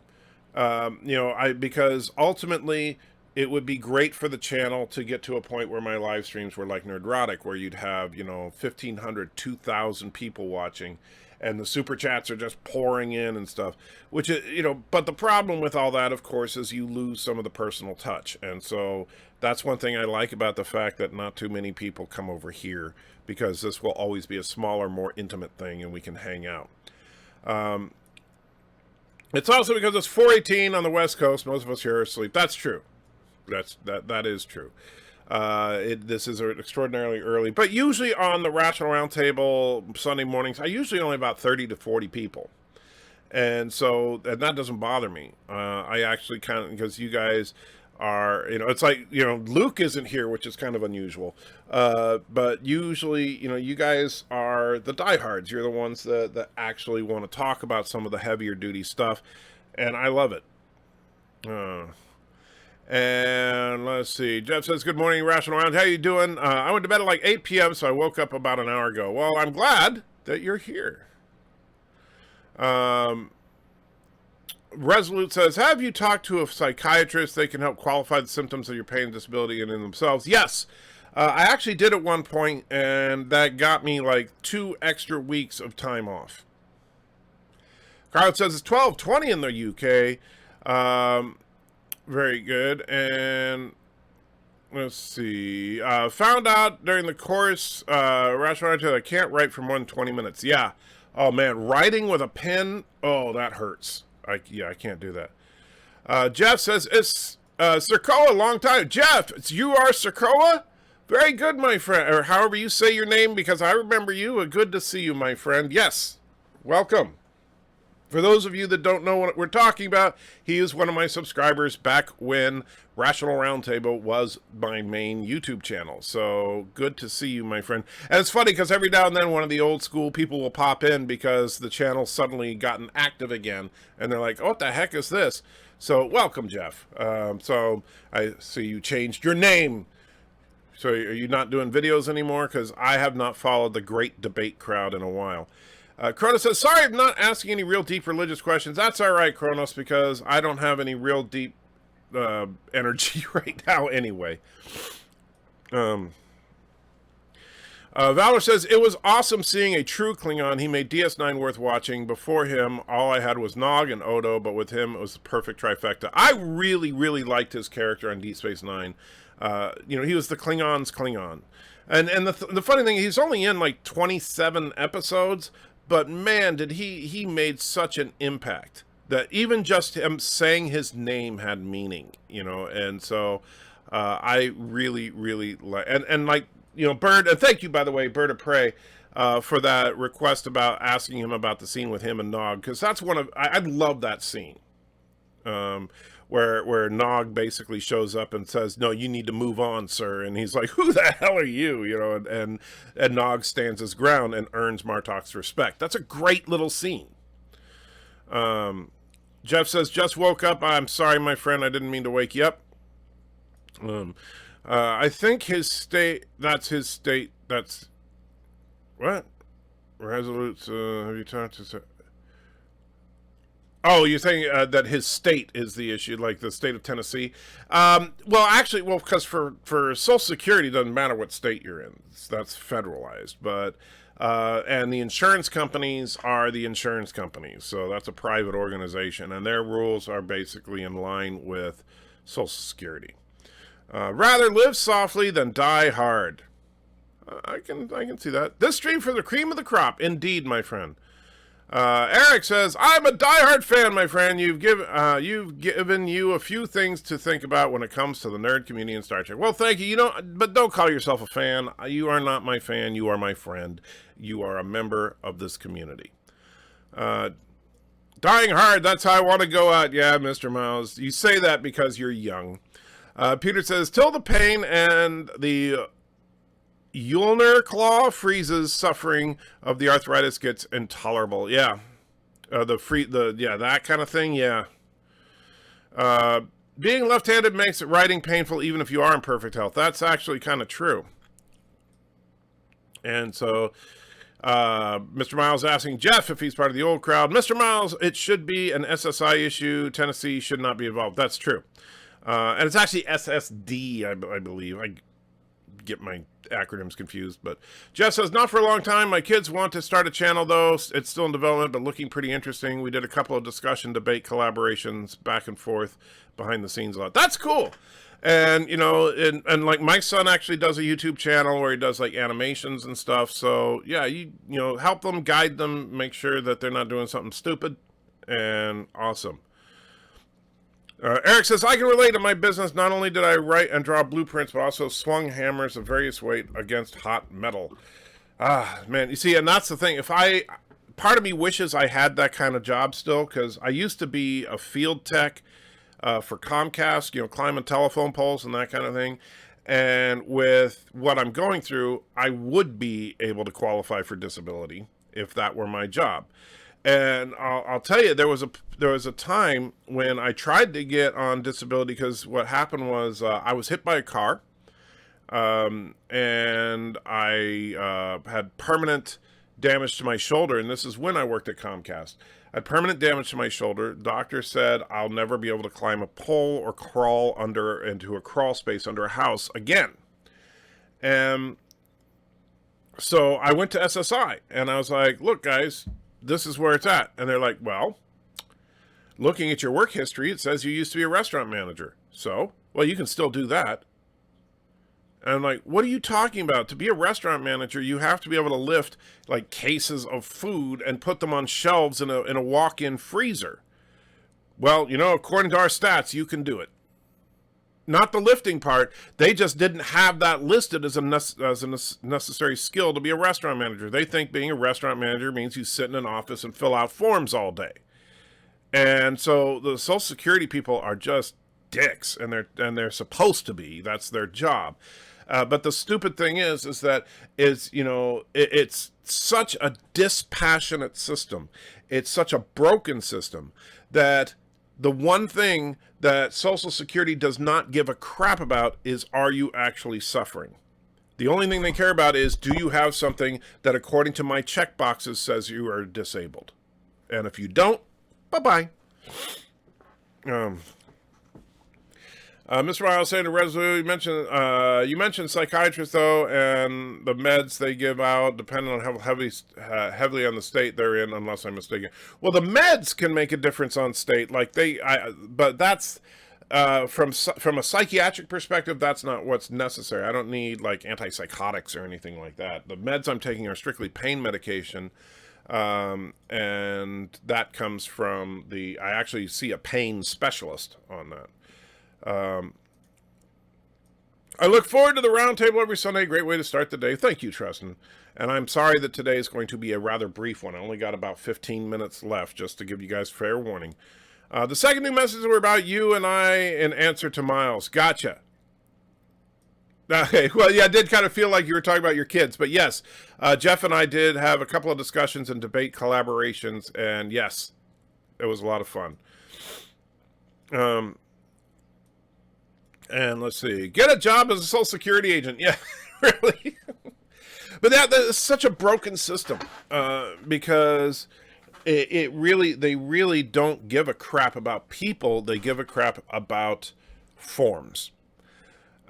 Because ultimately, it would be great for the channel to get to a point where my live streams were like Nerdrotic, where you'd have, 1,500, 2,000 people watching, and the super chats are just pouring in and stuff, which is, but the problem with all that, of course, is you lose some of the personal touch. And so that's one thing I like about the fact that not too many people come over here, because this will always be a smaller, more intimate thing, and we can hang out. It's also because it's 4:18 on the West Coast. Most of us here are asleep. That's true. That is true. This is extraordinarily early, but usually on the Rational Roundtable Sunday mornings, I usually only about 30 to 40 people. And that doesn't bother me. I actually kind of, because you guys are, it's like, Luke isn't here, which is kind of unusual. But usually, you guys are the diehards. You're the ones that actually want to talk about some of the heavier duty stuff. And I love it. And let's see. Jeff says, good morning, Rational Round. How you doing? I went to bed at like 8 p.m., so I woke up about an hour ago. Well, I'm glad that you're here. Resolute says, have you talked to a psychiatrist? They can help qualify the symptoms of your pain and disability in themselves. Yes. I actually did at one point, and that got me like 2 extra weeks of time off. Carl says it's 12:20 in the UK. Very good. And let's see. Found out during the course, Rational Roundtable, I can't write for more than 20 minutes. Yeah. Oh, man. Writing with a pen, oh, that hurts. I can't do that. Jeff says, it's Sirkoa, long time. Jeff, you are Sirkoa? Very good, my friend. Or however you say your name, because I remember you. Good to see you, my friend. Yes. Welcome. For those of you that don't know what we're talking about, he is one of my subscribers back when Rational Roundtable was my main YouTube channel. So good to see you, my friend. And it's funny because every now and then one of the old school people will pop in because the channel suddenly gotten active again. And they're like, oh, what the heck is this? So welcome, Jeff. So I see you changed your name. So are you not doing videos anymore? Because I have not followed the great debate crowd in a while. Kronos says, sorry I'm not asking any real deep religious questions. That's all right, Kronos, because I don't have any real deep energy right now anyway. Valor says, it was awesome seeing a true Klingon. He made DS9 worth watching. Before him, all I had was Nog and Odo, but with him, it was the perfect trifecta. I really, really liked his character on Deep Space Nine. He was the Klingon's Klingon. And the funny thing, he's only in like 27 episodes, but man, did he made such an impact that even just him saying his name had meaning, and so I really, really like, and like, Bird, and thank you, by the way, Bird of Prey, for that request about asking him about the scene with him and Nog, because that's I love that scene, where Nog basically shows up and says, no, you need to move on, sir, and he's like, who the hell are you, and Nog stands his ground and earns Martok's respect. That's a great little scene. Jeff says, just woke up. I'm sorry, my friend, I didn't mean to wake you up. I think that's his state, that's, what? Resolute, have you talked to, oh, you're saying that his state is the issue, like the state of Tennessee? Because for Social Security, it doesn't matter what state you're in. That's federalized, but, and the insurance companies are the insurance companies, so that's a private organization, and their rules are basically in line with Social Security. Rather live softly than die hard. I can see that. This stream for the cream of the crop, indeed, my friend. Eric says, I'm a diehard fan, my friend. You've given you a few things to think about when it comes to the nerd community in Star Trek. Well, thank you. But don't call yourself a fan. You are not my fan. You are my friend. You are a member of this community. Dying hard, that's how I want to go out. Yeah, Mr. Miles. You say that because you're young. Peter says, till the pain and the ulnar claw freezes, suffering of the arthritis gets intolerable. Yeah. That kind of thing. Yeah. Being left-handed makes writing painful even if you are in perfect health. That's actually kind of true. And so, Mr. Miles asking Jeff if he's part of the old crowd. Mr. Miles, it should be an SSI issue. Tennessee should not be involved. That's true. And it's actually SSD, I believe. I get my acronyms confused. But Jeff says, not for a long time. My kids want to start a channel, though. It's still in development, but looking pretty interesting. We did a couple of discussion, debate, collaborations, back and forth, behind the scenes a lot. That's cool. And, and like my son actually does a YouTube channel where he does like animations and stuff. So, yeah, you help them, guide them, make sure that they're not doing something stupid. And awesome. Eric says, I can relate to my business. Not only did I write and draw blueprints, but also swung hammers of various weight against hot metal. Ah, man, you see, and that's the thing. Part of me wishes I had that kind of job still, because I used to be a field tech for Comcast, climbing telephone poles and that kind of thing. And with what I'm going through, I would be able to qualify for disability if that were my job. And I'll tell you, there was a time when I tried to get on disability, because what happened was I was hit by a car, and I had permanent damage to my shoulder, and this is when I worked at Comcast. I had permanent damage to my shoulder. Doctor said I'll never be able to climb a pole or crawl into a crawl space under a house again. And so I went to SSI, and I was like, look, guys, this is where it's at. And they're like, well, looking at your work history, it says you used to be a restaurant manager. So, well, you can still do that. And I'm like, what are you talking about? To be a restaurant manager, you have to be able to lift like cases of food and put them on shelves in a walk-in freezer. Well, according to our stats, you can do it. Not the lifting part. They just didn't have that listed as a necessary skill to be a restaurant manager. They think being a restaurant manager means you sit in an office and fill out forms all day. And so the Social Security people are just dicks, and they're supposed to be. That's their job. But the stupid thing is that it's such a dispassionate system. It's such a broken system that the one thing that Social Security does not give a crap about is, are you actually suffering? The only thing they care about is, do you have something that, according to my checkboxes, says you are disabled? And if you don't, bye-bye. Mr. Miles saying to Resolute, you mentioned psychiatrists though, and the meds they give out depending on how heavily on the state they're in, unless I'm mistaken. Well, the meds can make a difference on state, but that's from a psychiatric perspective, that's not what's necessary. I don't need like antipsychotics or anything like that. The meds I'm taking are strictly pain medication. And that comes from I actually see a pain specialist on that. I look forward to the roundtable every Sunday. Great way to start the day. Thank you, Tristan. And I'm sorry that today is going to be a rather brief one. I only got about 15 minutes left, just to give you guys fair warning. The second new messages were about you and I in answer to Miles. Gotcha. Okay, well, yeah, I did kind of feel like you were talking about your kids, but yes, Jeff and I did have a couple of discussions and debate collaborations, and yes, it was a lot of fun. And let's see, get a job as a Social Security agent. Yeah, really. But that is such a broken system, because they really don't give a crap about people. They give a crap about forms.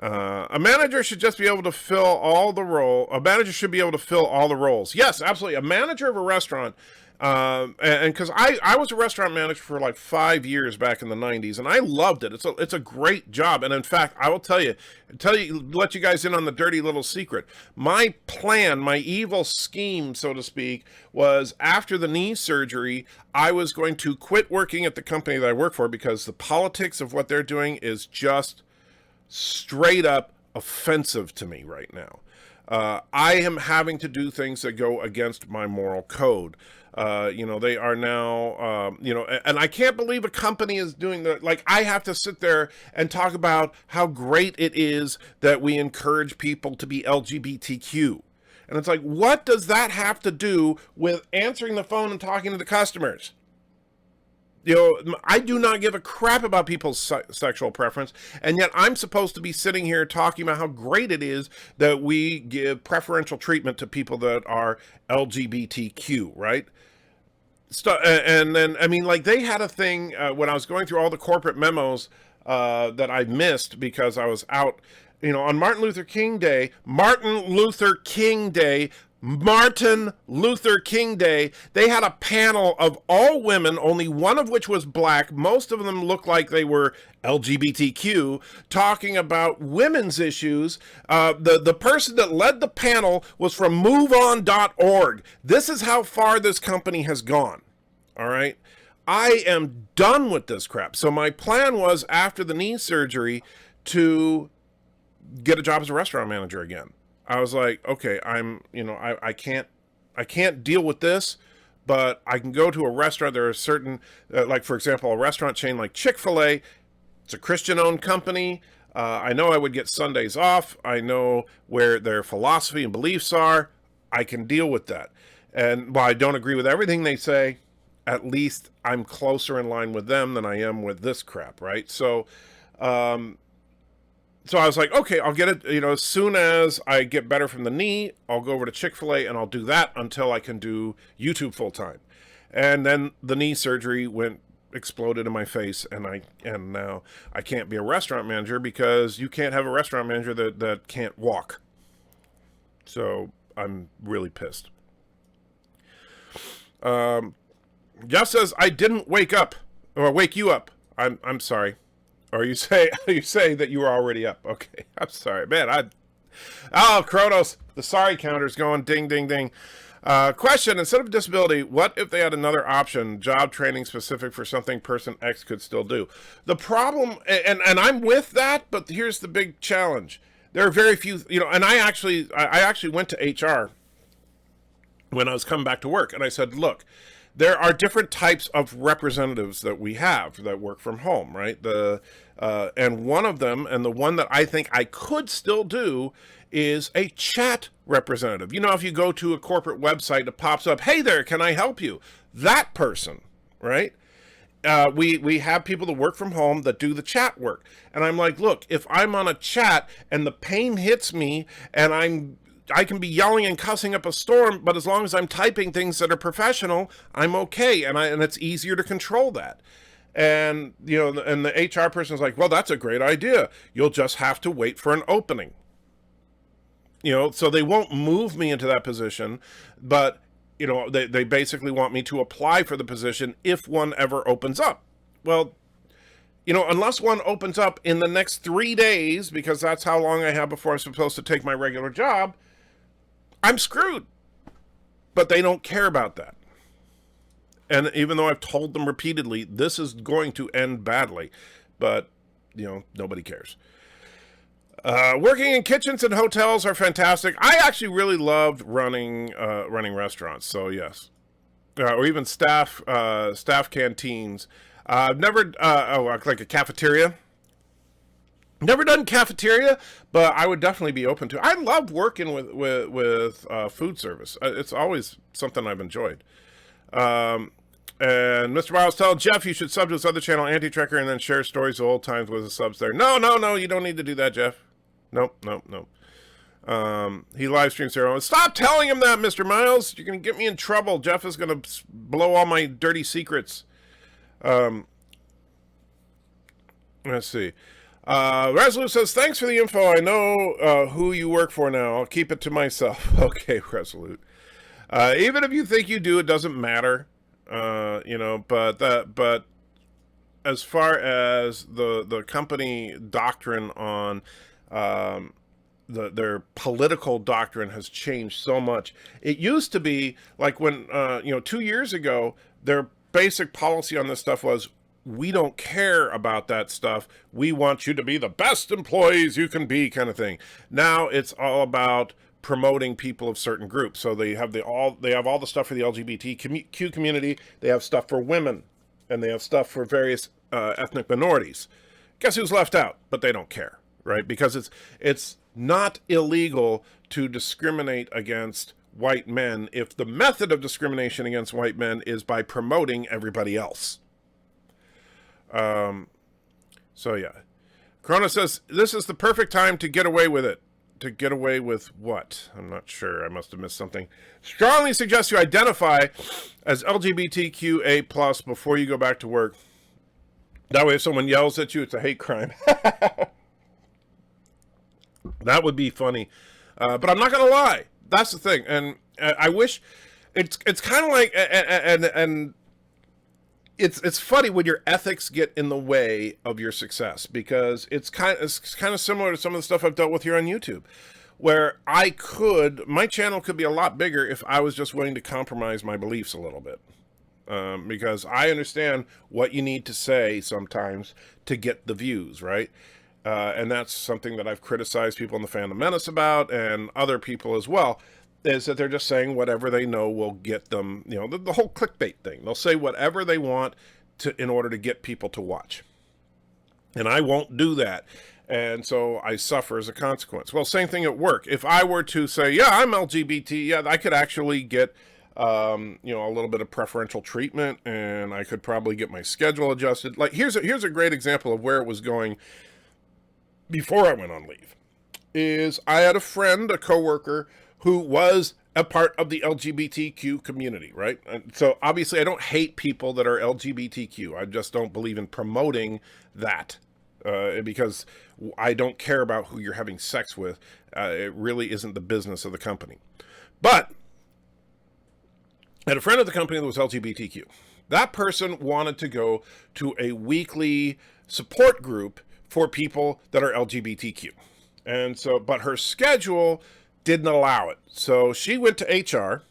A manager should just be able to fill all the role. A manager should be able to fill all the roles. Yes, absolutely. A manager of a restaurant, and because I was a restaurant manager for like 5 years back in the 90s, and I loved it. It's a great job. And in fact, I will let you guys in on the dirty little secret. My plan, my evil scheme, so to speak, was after the knee surgery, I was going to quit working at the company that I work for, because the politics of what they're doing is just straight up offensive to me right now. I am having to do things that go against my moral code. They are now, and I can't believe a company is doing that. Like, I have to sit there and talk about how great it is that we encourage people to be LGBTQ. And it's like, what does that have to do with answering the phone and talking to the customers? I do not give a crap about people's sexual preference, and yet I'm supposed to be sitting here talking about how great it is that we give preferential treatment to people that are LGBTQ, right? And then, I mean, like, they had a thing when I was going through all the corporate memos that I missed because I was out, on Martin Luther King Day, they had a panel of all women, only one of which was black. Most of them looked like they were LGBTQ, talking about women's issues. The person that led the panel was from MoveOn.org. This is how far this company has gone. All right. I am done with this crap. So my plan was, after the knee surgery, to get a job as a restaurant manager again. I was like, okay, I can't deal with this, but I can go to a restaurant. There are certain, like, for example, a restaurant chain like Chick-fil-A. It's a Christian-owned company. I know I would get Sundays off. I know where their philosophy and beliefs are. I can deal with that. And while I don't agree with everything they say, at least I'm closer in line with them than I am with this crap, right? So I was like, okay, I'll get it, as soon as I get better from the knee, I'll go over to Chick-fil-A and I'll do that until I can do YouTube full time. And then the knee surgery exploded in my face, and now I can't be a restaurant manager, because you can't have a restaurant manager that can't walk. So I'm really pissed. Jeff says, I didn't wake you up. I'm sorry. Or you say that you were already up. Okay, I'm sorry, man. Kronos, the sorry counter's going ding, ding, ding. Question: instead of disability, what if they had another option, job training specific for something person X could still do? The problem, and I'm with that, but here's the big challenge: there are very few, And I actually went to HR when I was coming back to work, and I said, look, there are different types of representatives that we have that work from home, right? And one of them, and the one that I think I could still do, is a chat representative. If you go to a corporate website, it pops up, hey there, can I help you? That person, right? we have people that work from home that do the chat work. And I'm like, look, if I'm on a chat and the pain hits me and I can be yelling and cussing up a storm, but as long as I'm typing things that are professional, I'm okay. And it's easier to control that. And, and the HR person is like, well, that's a great idea. You'll just have to wait for an opening. So they won't move me into that position, but, they basically want me to apply for the position if one ever opens up. Well, unless one opens up in the next 3 days, because that's how long I have before I'm supposed to take my regular job, I'm screwed. But they don't care about that. And even though I've told them repeatedly, this is going to end badly, but, nobody cares. Working in kitchens and hotels are fantastic. I actually really loved running restaurants. So yes, or even staff canteens. I've never like a cafeteria. Never done cafeteria, but I would definitely be open to. I love working with food service. It's always something I've enjoyed. And Mr. Miles, tell Jeff you should sub to his other channel, Anti-Trekker, and then share stories of old times with his subs there. No, you don't need to do that, Jeff. Nope. He live streams there. Stop telling him that, Mr. Miles. You're going to get me in trouble. Jeff is going to blow all my dirty secrets. Let's see. Resolute says, thanks for the info. I know who you work for now. I'll keep it to myself. Okay, Resolute. Even if you think you do, it doesn't matter. But as far as the company doctrine on their political doctrine has changed so much. It used to be like when 2 years ago, their basic policy on this stuff was, we don't care about that stuff. We want you to be the best employees you can be, kind of thing. Now it's all about promoting people of certain groups. So they have all the stuff for the LGBTQ community. They have stuff for women, and they have stuff for various ethnic minorities. Guess who's left out? But they don't care, right? Because it's not illegal to discriminate against white men if the method of discrimination against white men is by promoting everybody else. So yeah. Corona says, this is the perfect time to get away with it. To get away with what? I'm not sure. I must have missed something. Strongly suggest you identify as LGBTQA+ before you go back to work. That way if someone yells at you, it's a hate crime. That would be funny. But I'm not going to lie. That's the thing. And I wish it's kind of like, and it's funny when your ethics get in the way of your success, because it's kind of similar to some of the stuff I've dealt with here on YouTube, where my channel could be a lot bigger if I was just willing to compromise my beliefs a little bit. Because I understand what you need to say sometimes to get the views, right? And that's something that I've criticized people in the Fandom Menace about, and other people as well, is that they're just saying whatever they know will get them, the whole clickbait thing. They'll say whatever they want in order to get people to watch. And I won't do that. And so I suffer as a consequence. Well, same thing at work. If I were to say, yeah, I'm LGBT, yeah, I could actually get, a little bit of preferential treatment, and I could probably get my schedule adjusted. Like, here's a great example of where it was going before I went on leave. Is I had a friend, a coworker, who was a part of the LGBTQ community, right? And so obviously I don't hate people that are LGBTQ. I just don't believe in promoting that because I don't care about who you're having sex with. It really isn't the business of the company. But I had a friend at the company that was LGBTQ. That person wanted to go to a weekly support group for people that are LGBTQ. And so, but her schedule didn't allow it. So she went to HR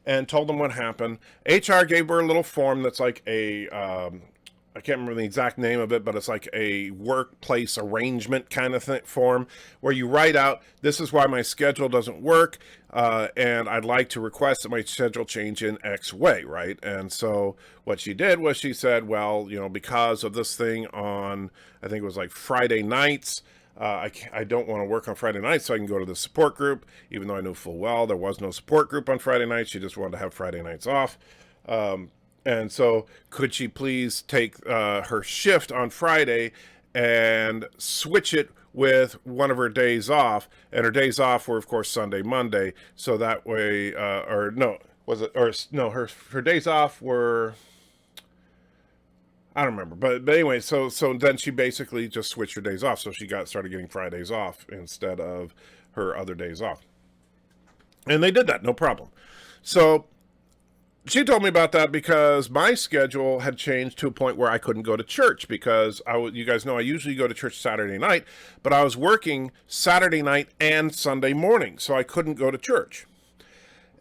and told them what happened. HR gave her a little form that's like a, I can't remember the exact name of it, but it's like a workplace arrangement kind of form where you write out, this is why my schedule doesn't work, and I'd like to request that my schedule change in X way, right? And so what she did was she said, well, because of this thing on, I think it was like Friday nights, I don't want to work on Friday nights, so I can go to the support group, even though I knew full well there was no support group on Friday nights. She just wanted to have Friday nights off. And so could she please take her shift on Friday and switch it with one of her days off? And her days off were, of course, Sunday, Monday. So that way, or no, was it, or no, her days off were, I don't remember. But anyway, so then she basically just switched her days off. So she started getting Fridays off instead of her other days off. And they did that, no problem. So she told me about that because my schedule had changed to a point where I couldn't go to church because you guys know I usually go to church Saturday night, but I was working Saturday night and Sunday morning, so I couldn't go to church.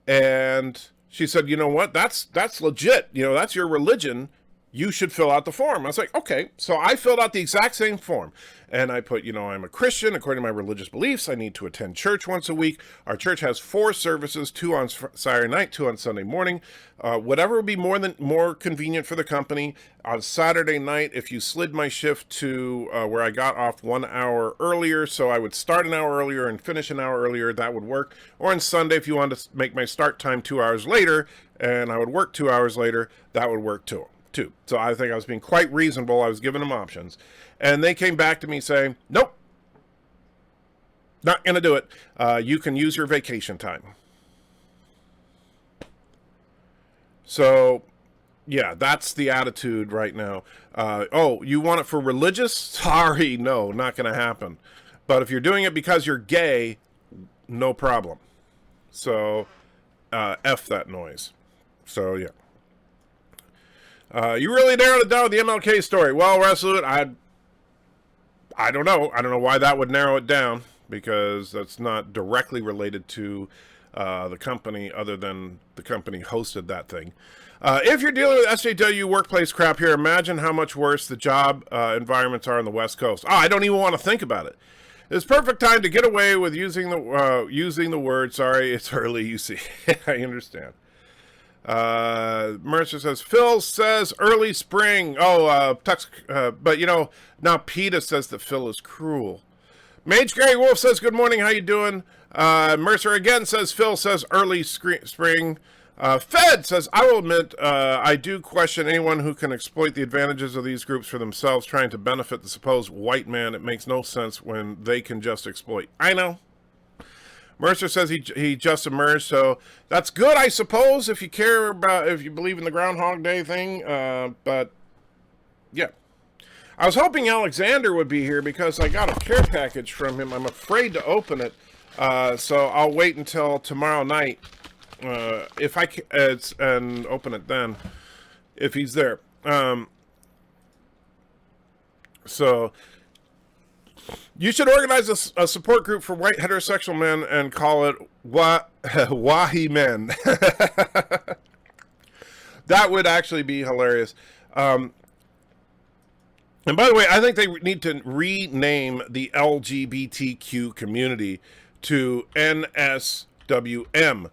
And she said, you know what, that's legit. You know, that's your religion. You should fill out the form. I was like, okay. So I filled out the exact same form. And I put, you know, I'm a Christian. According to my religious beliefs, I need to attend church once a week. Our church has 4 services, 2 on Saturday night, 2 on Sunday morning. Whatever would be more convenient for the company. On Saturday night, if you slid my shift to where I got off 1 hour earlier, so I would start an hour earlier and finish an hour earlier, that would work. Or on Sunday, if you wanted to make my start time 2 hours later, and I would work 2 hours later, that would work too. So I think I was being quite reasonable. I was giving them options. And they came back to me saying, nope, not going to do it. You can use your vacation time. So, yeah, that's the attitude right now. Oh, you want it for religious? Sorry, no, not going to happen. But if you're doing it because you're gay, no problem. So, F that noise. So, yeah. You really narrowed it down with the MLK story. Well, Resolute, I don't know. I don't know why that would narrow it down, because that's not directly related to the company, other than the company hosted that thing. If you're dealing with SJW workplace crap here, imagine how much worse the job environments are on the West Coast. Oh, I don't even want to think about it. It's perfect time to get away with using the word. Sorry, it's early, you see. I understand. Mercer says, Phil says early spring. Oh, but you know, now PETA says that Phil is cruel. Mage Gary Wolf says, good morning, how you doing? Mercer again says, Phil says early spring. Fed says, I will admit, I do question anyone who can exploit the advantages of these groups for themselves, trying to benefit the supposed white man. It makes no sense when they can just exploit. I know. Mercer says he just emerged, so that's good, I suppose, if you believe in the Groundhog Day thing. But yeah, I was hoping Alexander would be here because I got a care package from him. I'm afraid to open it, so I'll wait until tomorrow night if I can, and open it then if he's there. So. You should organize a support group for white heterosexual men and call it Wahi Men. That would actually be hilarious. And by the way, I think they need to rename the LGBTQ community to NSWM.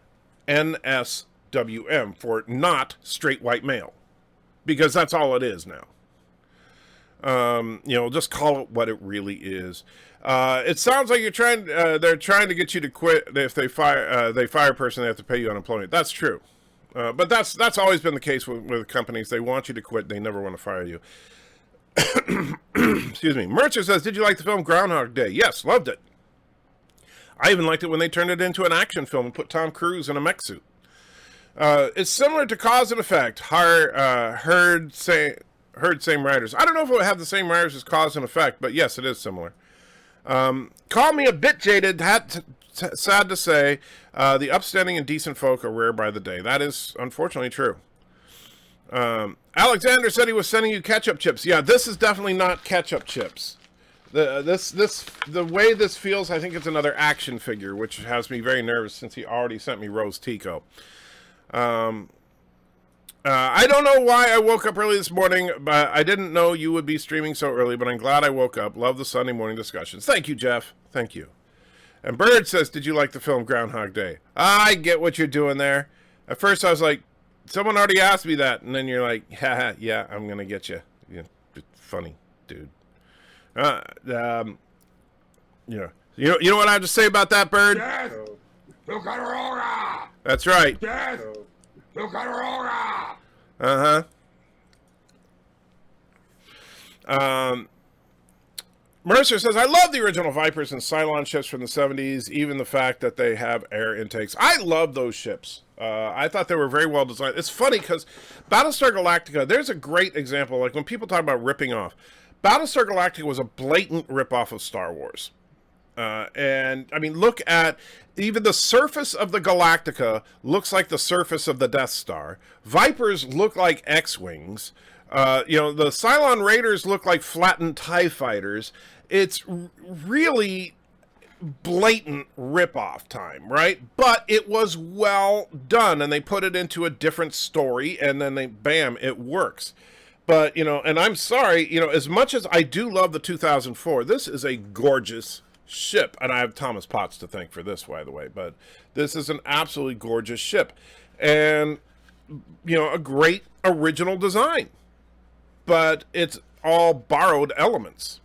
NSWM for not straight white male. Because that's all it is now. You know, just call it what it really is. It sounds like they're trying to get you to quit. If they fire a person, they have to pay you unemployment. That's true. But that's always been the case with companies. They want you to quit. They never want to fire you. Excuse me. Mercer says, did you like the film Groundhog Day? Yes, loved it. I even liked it when they turned it into an action film and put Tom Cruise in a mech suit. It's similar to Cause and Effect. Heard same writers. I don't know if it would have the same writers as Cause and Effect, but yes, it is similar. Call me a bit jaded. Sad to say, the upstanding and decent folk are rare by the day. That is unfortunately true. Alexander said he was sending you ketchup chips. Yeah, this is definitely not ketchup chips. The way this feels, I think it's another action figure, which has me very nervous since he already sent me Rose Tico. I don't know why I woke up early this morning, but I didn't know you would be streaming so early, but I'm glad I woke up. Love the Sunday morning discussions. Thank you, Jeff. Thank you. And Bird says, did you like the film Groundhog Day? I get what you're doing there. At first I was like, someone already asked me that, and then you're like, yeah, I'm going to get you. Yeah, funny, dude. Yeah. You know what I have to say about that, Bird? Yes! That's That's right. Yes! Uh-huh. Mercer says, I love the original Vipers and Cylon ships from the 70s, even the fact that they have air intakes. I love those ships. I thought they were very well designed. It's funny because Battlestar Galactica, there's a great example. Like when people talk about ripping off, Battlestar Galactica was a blatant ripoff of Star Wars. And, I mean, look at even the surface of the Galactica looks like the surface of the Death Star. Vipers look like X-Wings. You know, the Cylon Raiders look like flattened TIE fighters. It's really blatant rip-off time, right? But it was well done, and they put it into a different story, and then bam, it works. But, you know, and I'm sorry, you know, as much as I do love the 2004, this is a gorgeous ship, and I have Thomas Potts to thank for this, by the way, but this is an absolutely gorgeous ship. And, you know, a great original design. But it's all borrowed elements.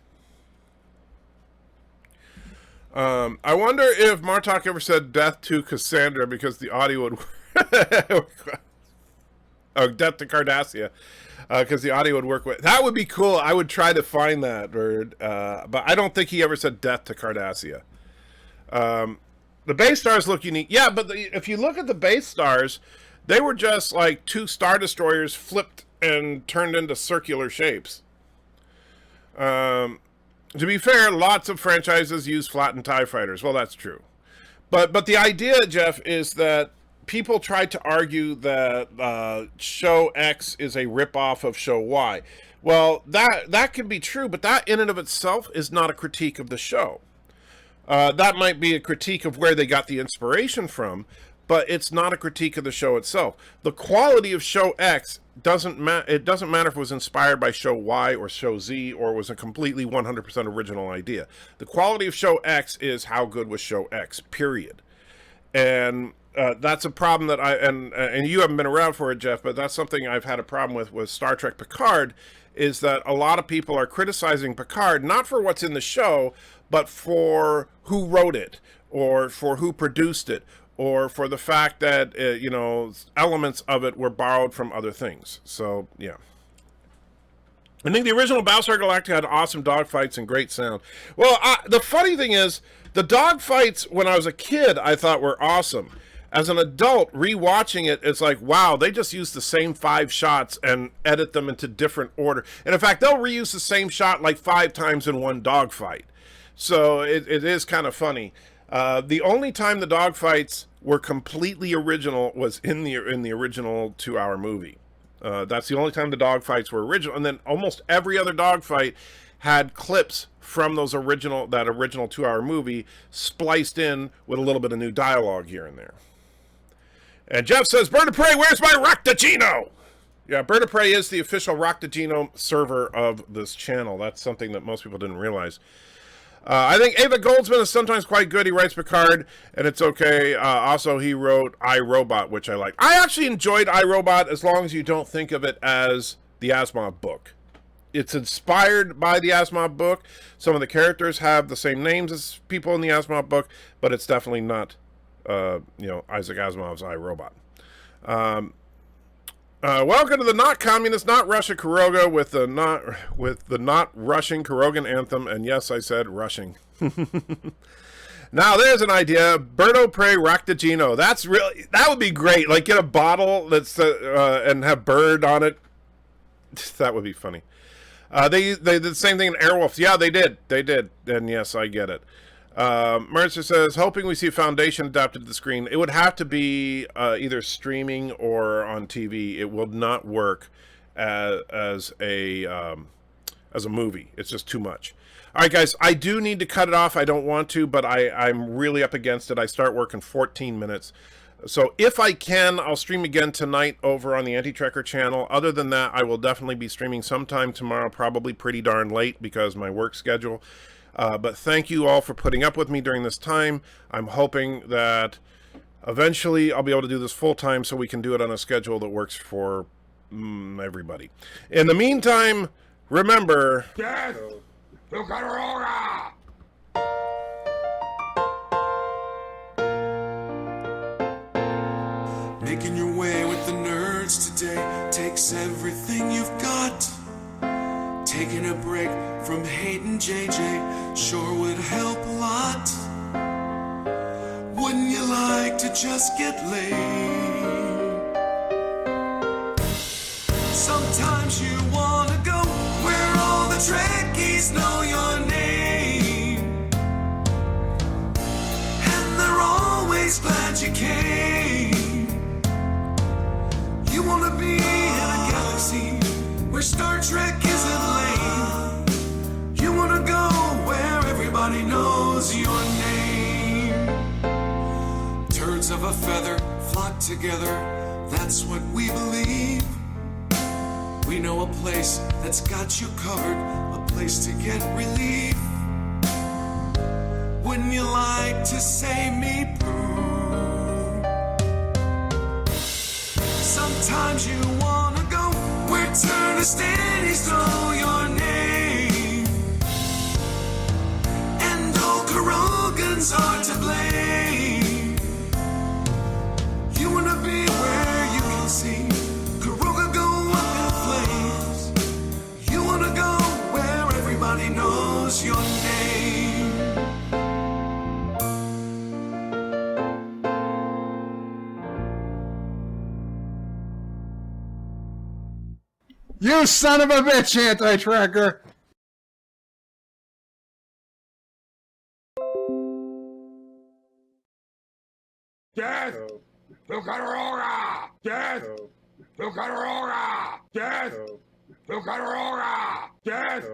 I wonder if Martok ever said death to Cassandra because the audio would... oh, death to Cardassia. Because the audio would work with... That would be cool. I would try to find that. But I don't think he ever said death to Cardassia. The base stars look unique. Yeah, but if you look at the base stars, they were just like two Star Destroyers flipped and turned into circular shapes. To be fair, lots of franchises use flattened TIE fighters. Well, that's true. But the idea, Jeff, is that people try to argue that Show X is a ripoff of Show Y. Well, that can be true, but that in and of itself is not a critique of the show. That might be a critique of where they got the inspiration from, but it's not a critique of the show itself. The quality of Show X doesn't matter. It doesn't matter if it was inspired by Show Y or Show Z or was a completely 100% original idea. The quality of Show X is how good was Show X, period. And that's a problem that and you haven't been around for it, Jeff, but that's something I've had a problem with Star Trek Picard, is that a lot of people are criticizing Picard, not for what's in the show, but for who wrote it, or for who produced it, or for the fact that, you know, elements of it were borrowed from other things. So, yeah. I think the original Battlestar Galactica had awesome dogfights and great sound. Well, the funny thing is, the dogfights, when I was a kid, I thought were awesome. As an adult, rewatching it, it's like, wow, they just used the same 5 shots and edit them into different order. And in fact, they'll reuse the same shot like 5 times in one dogfight. So it is kind of funny. The only time the dogfights were completely original was in the original 2-hour movie. That's the only time the dogfights were original. And then almost every other dogfight had clips from that original 2-hour movie spliced in with a little bit of new dialogue here and there. And Jeff says, Bird of Prey, where's my Raktajino? Yeah, Bird of Prey is the official Raktajino server of this channel. That's something that most people didn't realize. I think Ava Goldsman is sometimes quite good. He writes Picard, and it's okay. Also, he wrote iRobot, which I like. I actually enjoyed iRobot as long as you don't think of it as the Asimov book. It's inspired by the Asimov book. Some of the characters have the same names as people in the Asimov book, but it's definitely not, Isaac Asimov's iRobot. Welcome to the Not Communist, Not Russia Kuroga with the not Russian Kurogan anthem, and yes, I said rushing. Now there's an idea, Birdo Prey Raktajino. That would be great. Like get a bottle that's and have bird on it. That would be funny. They did the same thing in Airwolf. Yeah, they did, and yes, I get it. Mercer says, hoping we see Foundation adapted to the screen. It would have to be either streaming or on TV. It will not work as a movie. It's just too much. All right, guys, I do need to cut it off. I don't want to, but I'm really up against it. I start work in 14 minutes. So if I can, I'll stream again tonight over on the Anti-Trekker channel. Other than that, I will definitely be streaming sometime tomorrow, probably pretty darn late because my work schedule. But thank you all for putting up with me during this time. I'm hoping that eventually I'll be able to do this full time so we can do it on a schedule that works for everybody. In the meantime, remember... Death to Carora! Making your way with the nerds today takes everything you've got. Taking a break from hating JJ sure would help a lot. Wouldn't you like to just get laid? Sometimes you wanna go where all the Trekkies know your name, and they're always glad you came. You wanna be in a galaxy where Star Trek isn't lame. You wanna go where everybody knows your name. Turds of a feather flock together, that's what we believe. We know a place that's got you covered, a place to get relief. Wouldn't you like to say me Pooh? Sometimes you wanna go where Turnistanies know your name, and all Karogans are to blame. You wanna be where you can see Karoga go up in flames. You wanna go where everybody knows your name. You son of a bitch, anti-tracker! Death to Kataroga! Death to Kataroga! Death to Kataroga! Death